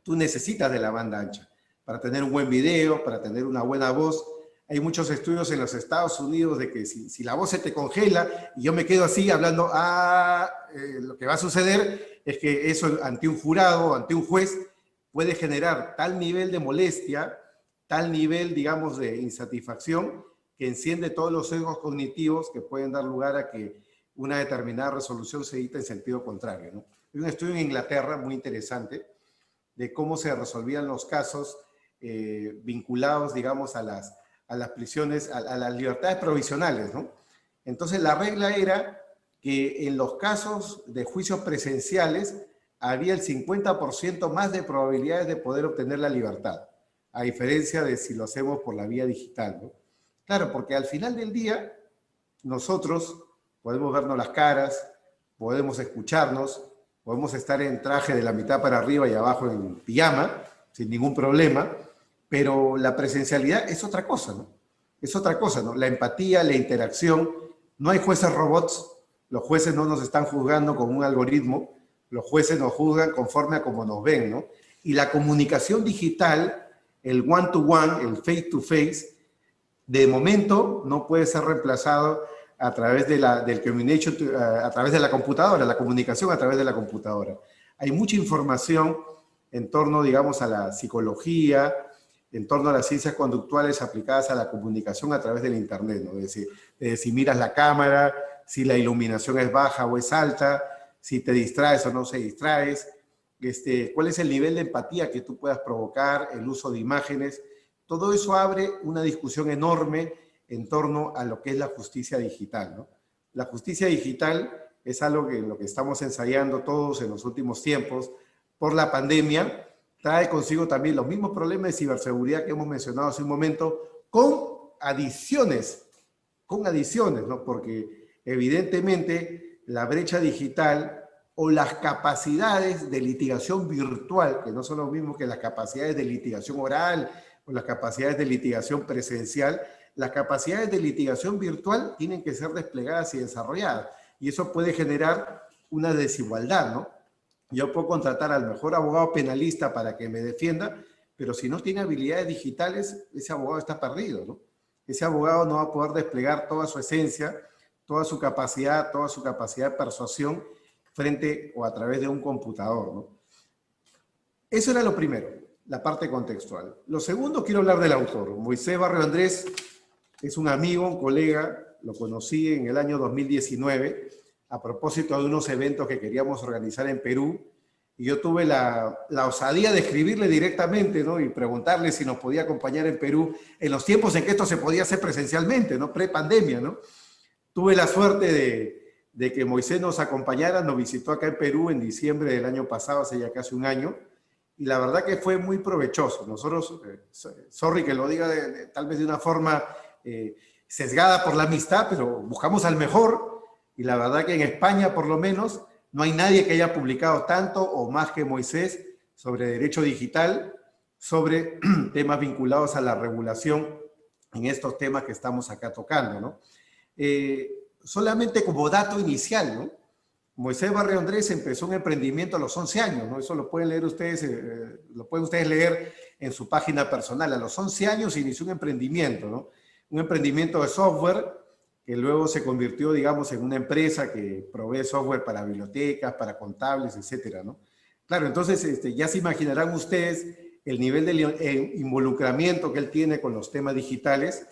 tú necesitas de la banda ancha para tener un buen video, para tener una buena voz. Hay muchos estudios en los Estados Unidos de que si la voz se te congela y yo me quedo así hablando, lo que va a suceder es que eso ante un jurado, ante un juez, puede generar tal nivel de molestia, tal nivel, digamos, de insatisfacción, que enciende todos los sesgos cognitivos que pueden dar lugar a que una determinada resolución se dicte en sentido contrario, ¿no? Hay un estudio en Inglaterra muy interesante de cómo se resolvían los casos vinculados, digamos, a las prisiones, a las libertades provisionales, ¿no? Entonces la regla era que en los casos de juicios presenciales había el 50% más de probabilidades de poder obtener la libertad, a diferencia de si lo hacemos por la vía digital, ¿no? Claro, porque al final del día nosotros podemos vernos las caras, podemos escucharnos, podemos estar en traje de la mitad para arriba y abajo en pijama, sin ningún problema, pero la presencialidad es otra cosa, ¿no? Es otra cosa, ¿no? La empatía, la interacción. No hay jueces robots, los jueces no nos están juzgando con un algoritmo, los jueces nos juzgan conforme a cómo nos ven, ¿no? Y la comunicación digital, el one-to-one, el face-to-face, de momento no puede ser reemplazado a través de del communication, a través de la computadora, la comunicación a través de la computadora. Hay mucha información en torno, digamos, a la psicología, en torno a las ciencias conductuales aplicadas a la comunicación a través del Internet, ¿no? Es decir, si miras la cámara, si la iluminación es baja o es alta, si te distraes o no se distraes, cuál es el nivel de empatía que tú puedas provocar, el uso de imágenes. Todo eso abre una discusión enorme en torno a lo que es la justicia digital, ¿no? La justicia digital es algo que en lo que estamos ensayando todos en los últimos tiempos por la pandemia, trae consigo también los mismos problemas de ciberseguridad que hemos mencionado hace un momento, con adiciones, ¿no? Porque evidentemente la brecha digital o las capacidades de litigación virtual, que no son lo mismo que las capacidades de litigación oral o las capacidades de litigación presencial, las capacidades de litigación virtual tienen que ser desplegadas y desarrolladas. Y eso puede generar una desigualdad, ¿no? Yo puedo contratar al mejor abogado penalista para que me defienda, pero si no tiene habilidades digitales, ese abogado está perdido, ¿no? Ese abogado no va a poder desplegar toda su esencia, toda su capacidad de persuasión frente o a través de un computador, ¿no? Eso era lo primero, la parte contextual. Lo segundo, quiero hablar del autor. Moisés Barrio Andrés es un amigo, un colega, lo conocí en el año 2019, a propósito de unos eventos que queríamos organizar en Perú, y yo tuve la osadía de escribirle directamente, ¿no? Y preguntarle si nos podía acompañar en Perú en los tiempos en que esto se podía hacer presencialmente, ¿no? Pre-pandemia, ¿no? Tuve la suerte de que Moisés nos acompañara, nos visitó acá en Perú en diciembre del año pasado, hace ya casi un año, y la verdad que fue muy provechoso. Nosotros, sorry que lo diga tal vez de una forma sesgada por la amistad, pero buscamos al mejor, y la verdad que en España, por lo menos, no hay nadie que haya publicado tanto o más que Moisés sobre derecho digital, sobre temas vinculados a la regulación en estos temas que estamos acá tocando, ¿no? Solamente como dato inicial, ¿no? Moisés Barrio Andrés empezó un emprendimiento a los 11 años, ¿no? Eso lo pueden leer ustedes, lo pueden ustedes leer en su página personal. A los 11 años inició un emprendimiento, ¿no? Un emprendimiento de software que luego se convirtió, digamos, en una empresa que provee software para bibliotecas, para contables, etcétera, ¿no? Claro, entonces ya se imaginarán ustedes el nivel de involucramiento que él tiene con los temas digitales,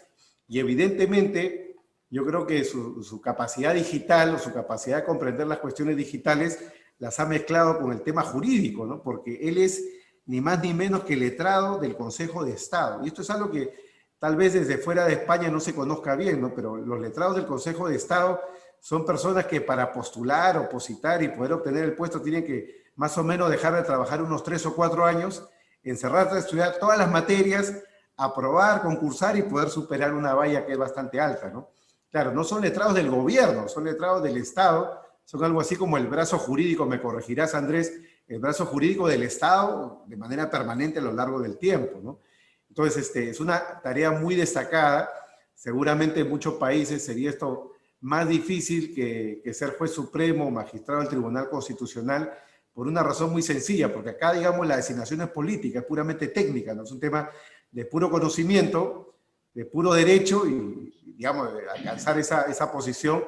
y evidentemente yo creo que su capacidad digital o su capacidad de comprender las cuestiones digitales las ha mezclado con el tema jurídico, ¿no? Porque él es ni más ni menos que letrado del Consejo de Estado. Y esto es algo que tal vez desde fuera de España no se conozca bien, ¿no? Pero los letrados del Consejo de Estado son personas que para postular, opositar y poder obtener el puesto tienen que más o menos dejar de trabajar unos 3 o 4 años, encerrarse a estudiar todas las materias, aprobar, concursar y poder superar una valla que es bastante alta, ¿no? Claro, no son letrados del gobierno, son letrados del Estado, son algo así como el brazo jurídico, me corregirás Andrés, el brazo jurídico del Estado de manera permanente a lo largo del tiempo, ¿no? Entonces, es una tarea muy destacada. Seguramente en muchos países sería esto más difícil que ser juez supremo, magistrado del Tribunal Constitucional, por una razón muy sencilla, porque acá, digamos, la designación es política, es puramente técnica, no es un tema de puro conocimiento, de puro derecho, y, digamos, alcanzar esa posición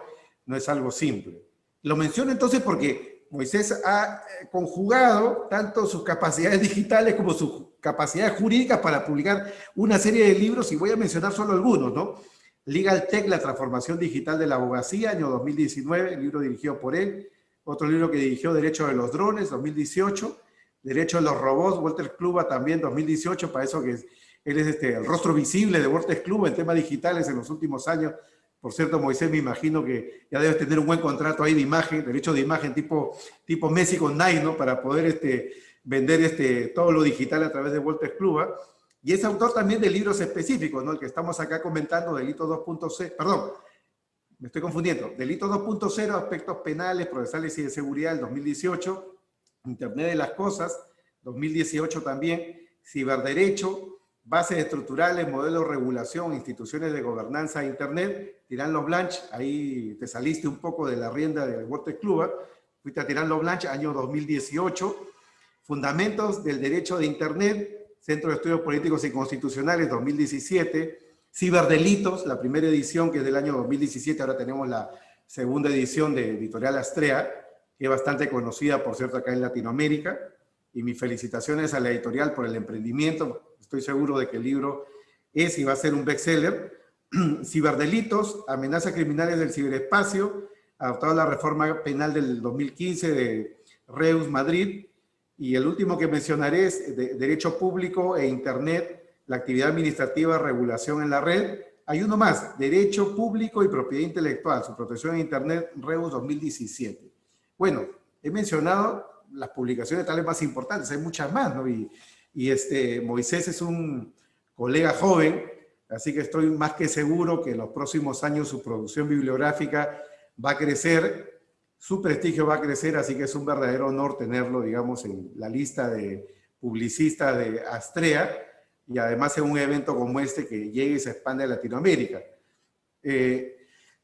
no es algo simple. Lo menciono entonces porque Moisés ha conjugado tanto sus capacidades digitales como sus capacidades jurídicas para publicar una serie de libros, y voy a mencionar solo algunos, ¿no? Legal Tech, la transformación digital de la abogacía, año 2019, el libro dirigido por él. Otro libro que dirigió, Derecho de los drones, 2018. Derecho de los robots, Walter Kluba, también 2018, para eso que él es el rostro visible de Walter Kluba en temas digitales en los últimos años. Por cierto, Moisés, me imagino que ya debes tener un buen contrato ahí de imagen, derecho de imagen tipo Messi con Nike, ¿no? Para poder vender todo lo digital a través de Walter Kluba. Y es autor también de libros específicos, ¿no? El que estamos acá comentando, Delito 2.0, perdón, me estoy confundiendo, Delito 2.0, Aspectos Penales, Procesales y de Seguridad, del 2018, Internet de las Cosas, 2018 también, Ciberderecho, Bases estructurales, modelos de regulación, instituciones de gobernanza de Internet, Tirán los Blanch, ahí te saliste un poco de la rienda de Walter Kluba, fuiste a Tirán los Blanch, año 2018, Fundamentos del Derecho de Internet, Centro de Estudios Políticos y Constitucionales, 2017, Ciberdelitos, la primera edición que es del año 2017, ahora tenemos la segunda edición de Editorial Astrea, que es bastante conocida, por cierto, acá en Latinoamérica, y mis felicitaciones a la editorial por el emprendimiento. Estoy seguro de que el libro es y va a ser un bestseller. Ciberdelitos, amenazas criminales del ciberespacio, adoptado a la reforma penal del 2015 de Reus Madrid. Y el último que mencionaré es Derecho Público e Internet, la actividad administrativa, regulación en la red. Hay uno más, Derecho Público y Propiedad Intelectual, su protección en Internet, Reus 2017. Bueno, he mencionado las publicaciones tal vez más importantes, hay muchas más, ¿no? Y Moisés es un colega joven, así que estoy más que seguro que en los próximos años su producción bibliográfica va a crecer, su prestigio va a crecer, así que es un verdadero honor tenerlo, digamos, en la lista de publicistas de Astrea, y además en un evento como este que llegue y se expande a Latinoamérica.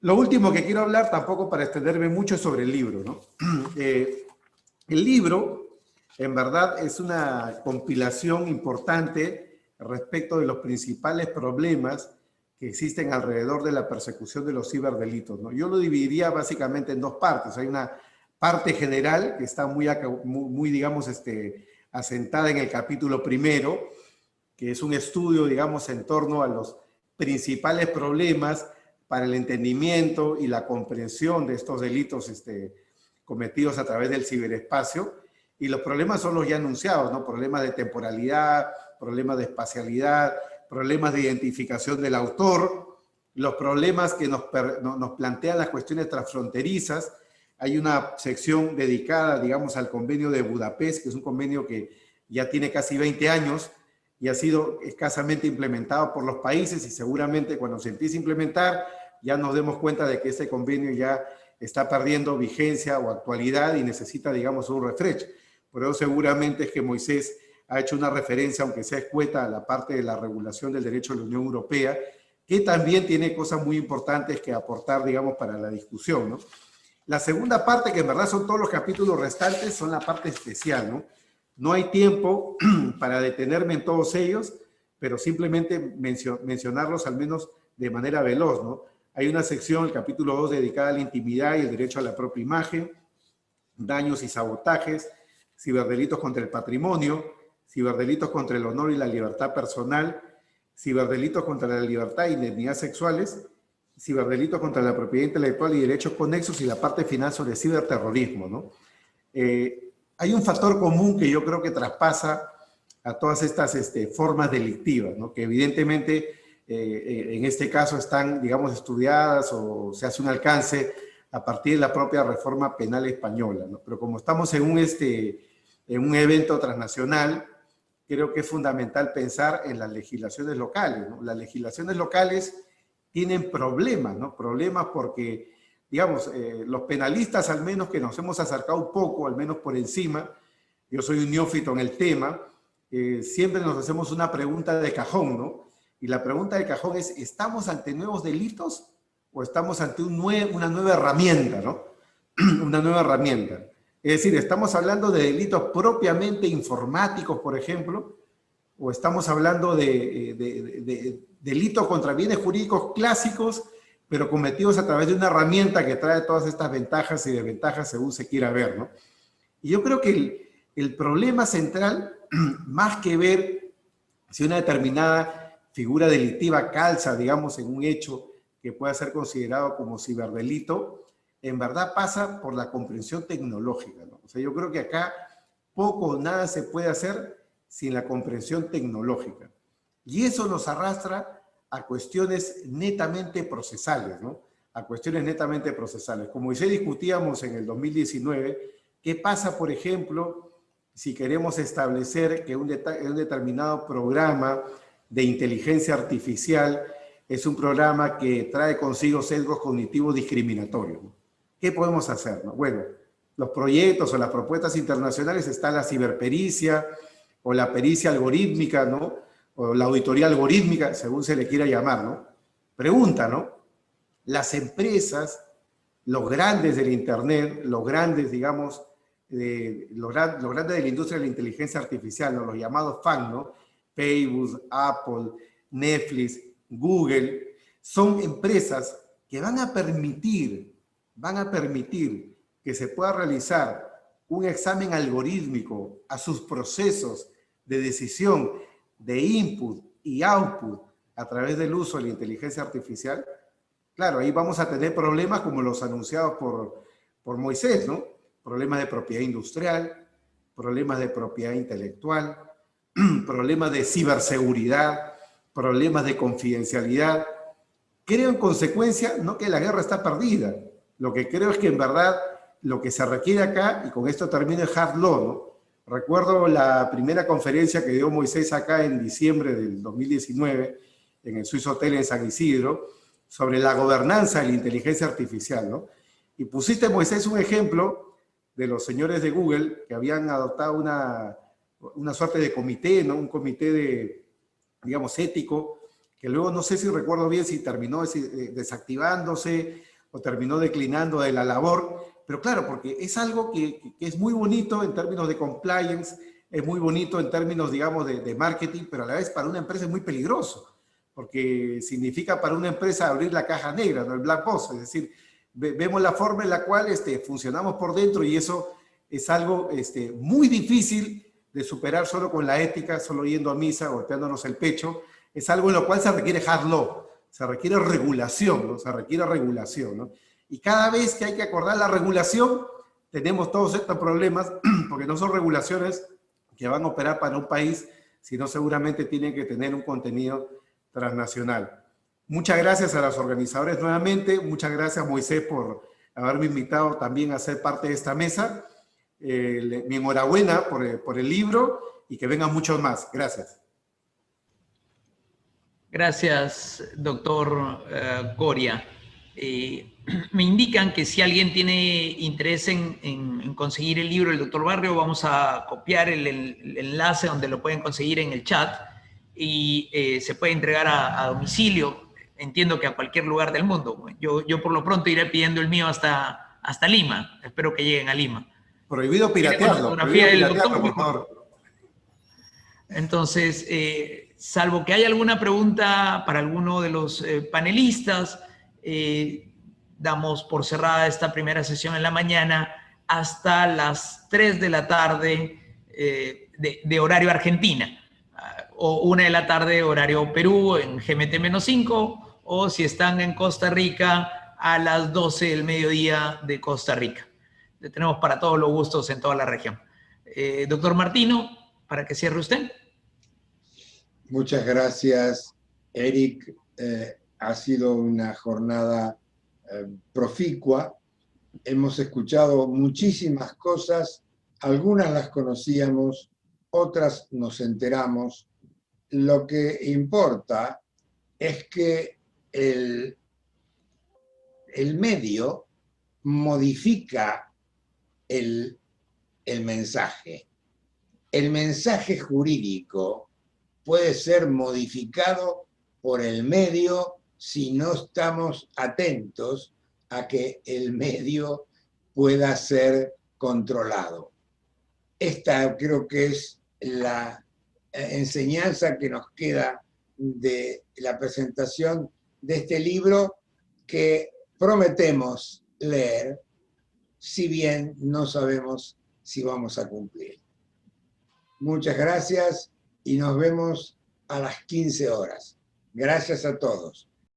Lo último que quiero hablar, tampoco para extenderme mucho, es sobre el libro, ¿no? El libro, en verdad, es una compilación importante respecto de los principales problemas que existen alrededor de la persecución de los ciberdelitos, ¿no? Yo lo dividiría básicamente en dos partes. Hay una parte general que está muy digamos, asentada en el capítulo primero, que es un estudio, digamos, en torno a los principales problemas para el entendimiento y la comprensión de estos delitos cometidos a través del ciberespacio. Y los problemas son los ya anunciados, ¿no? Problemas de temporalidad, problemas de espacialidad, problemas de identificación del autor, los problemas que nos plantean las cuestiones transfronterizas. Hay una sección dedicada, digamos, al convenio de Budapest, que es un convenio que ya tiene casi 20 años, y ha sido escasamente implementado por los países, y seguramente cuando se empiece a implementar ya nos demos cuenta de que este convenio ya está perdiendo vigencia o actualidad y necesita, digamos, un refresh. Por eso seguramente es que Moisés ha hecho una referencia, aunque sea escueta, a la parte de la regulación del derecho de la Unión Europea, que también tiene cosas muy importantes que aportar, digamos, para la discusión, ¿no? La segunda parte, que en verdad son todos los capítulos restantes, son la parte especial, ¿no? No hay tiempo para detenerme en todos ellos, pero simplemente mencionarlos al menos de manera veloz, ¿no? Hay una sección, el capítulo 2, dedicada a la intimidad y el derecho a la propia imagen, daños y sabotajes, ciberdelitos contra el patrimonio, ciberdelitos contra el honor y la libertad personal, ciberdelitos contra la libertad e indemnidad sexuales, ciberdelitos contra la propiedad intelectual y derechos conexos, y la parte final sobre ciberterrorismo, ¿no? Hay un factor común que yo creo que traspasa a todas estas formas delictivas, ¿no? Que evidentemente en este caso están, digamos, estudiadas o se hace un alcance a partir de la propia reforma penal española, ¿no? Pero como estamos en un evento transnacional, creo que es fundamental pensar en las legislaciones locales, ¿no? Las legislaciones locales tienen problemas, ¿no? Problemas porque, digamos, los penalistas, al menos que nos hemos acercado un poco, al menos por encima, yo soy un neófito en el tema, siempre nos hacemos una pregunta de cajón, ¿no? Y la pregunta de cajón es, ¿estamos ante nuevos delitos o estamos ante una nueva herramienta, ¿no? Una nueva herramienta. Es decir, ¿estamos hablando de delitos propiamente informáticos, por ejemplo? ¿O estamos hablando de delitos contra bienes jurídicos clásicos, pero cometidos a través de una herramienta que trae todas estas ventajas y desventajas según se quiera ver, ¿no? Y yo creo que el problema central, más que ver si una determinada figura delictiva calza, digamos, en un hecho que pueda ser considerado como ciberdelito, en verdad pasa por la comprensión tecnológica, ¿no? O sea, yo creo que acá poco o nada se puede hacer sin la comprensión tecnológica. Y eso nos arrastra a cuestiones netamente procesales, ¿no? A cuestiones netamente procesales. Como ya discutíamos en el 2019, ¿qué pasa, por ejemplo, si queremos establecer que un determinado programa de inteligencia artificial es un programa que trae consigo sesgos cognitivos discriminatorios, ¿no? ¿Qué podemos hacer, no? Bueno, los proyectos o las propuestas internacionales está la ciberpericia o la pericia algorítmica, ¿no? O la auditoría algorítmica, según se le quiera llamar, ¿no? Pregunta, ¿no? Las empresas, los grandes del Internet, los grandes, digamos, los grandes de la industria de la inteligencia artificial, ¿no? Los llamados FAANG, ¿no? Facebook, Apple, Netflix, Google, son empresas que van a permitir que se pueda realizar un examen algorítmico a sus procesos de decisión, de input y output a través del uso de la inteligencia artificial. Claro, ahí vamos a tener problemas como los anunciados por Moisés, ¿no? Problemas de propiedad industrial, problemas de propiedad intelectual, problemas de ciberseguridad, problemas de confidencialidad. Creo en consecuencia no que la guerra está perdida. Lo que creo es que en verdad lo que se requiere acá, y con esto termino el hard law, ¿no? Recuerdo la primera conferencia que dio Moisés acá en diciembre del 2019 en el Swiss Hotel en San Isidro sobre la gobernanza de la inteligencia artificial, ¿no? Y pusiste, Moisés, un ejemplo de los señores de Google que habían adoptado una suerte de comité, ¿no? Un comité de, digamos, ético, que luego no sé si recuerdo bien si terminó desactivándose o terminó declinando de la labor, pero claro, porque es algo que es muy bonito en términos de compliance, es muy bonito en términos, digamos, de marketing, pero a la vez para una empresa es muy peligroso, porque significa para una empresa abrir la caja negra, ¿no? El black box, es decir, vemos la forma en la cual funcionamos por dentro y eso es algo muy difícil de superar solo con la ética, solo yendo a misa, golpeándonos el pecho. Es algo en lo cual se requiere hard law, se requiere regulación, ¿no? Se requiere regulación, ¿no? Y cada vez que hay que acordar la regulación, tenemos todos estos problemas, porque no son regulaciones que van a operar para un país, sino seguramente tienen que tener un contenido transnacional. Muchas gracias a los organizadores nuevamente, muchas gracias, Moisés, por haberme invitado también a ser parte de esta mesa. Mi enhorabuena por el libro y que vengan muchos más. Gracias. Gracias, doctor Coria. Me indican que si alguien tiene interés en conseguir el libro del doctor Barrio, vamos a copiar el enlace donde lo pueden conseguir en el chat y se puede entregar a domicilio. Entiendo que a cualquier lugar del mundo. Yo por lo pronto iré pidiendo el mío hasta Lima. Espero que lleguen a Lima. Prohibido piratearlo, por favor. Entonces, salvo que haya alguna pregunta para alguno de los panelistas, damos por cerrada esta primera sesión en la mañana hasta las 3 de la tarde de horario Argentina, o 1 de la tarde horario Perú en GMT-5, o si están en Costa Rica a las 12 del mediodía de Costa Rica. Tenemos para todos los gustos en toda la región. Doctor Martino, para que cierre usted. Muchas gracias, Eric. Ha sido una jornada proficua. Hemos escuchado muchísimas cosas, algunas las conocíamos, otras nos enteramos. Lo que importa es que el medio modifica el mensaje. El mensaje jurídico puede ser modificado por el medio si no estamos atentos a que el medio pueda ser controlado. Esta creo que es la enseñanza que nos queda de la presentación de este libro, que prometemos leer, si bien no sabemos si vamos a cumplir. Muchas gracias y nos vemos a las 15 horas. Gracias a todos.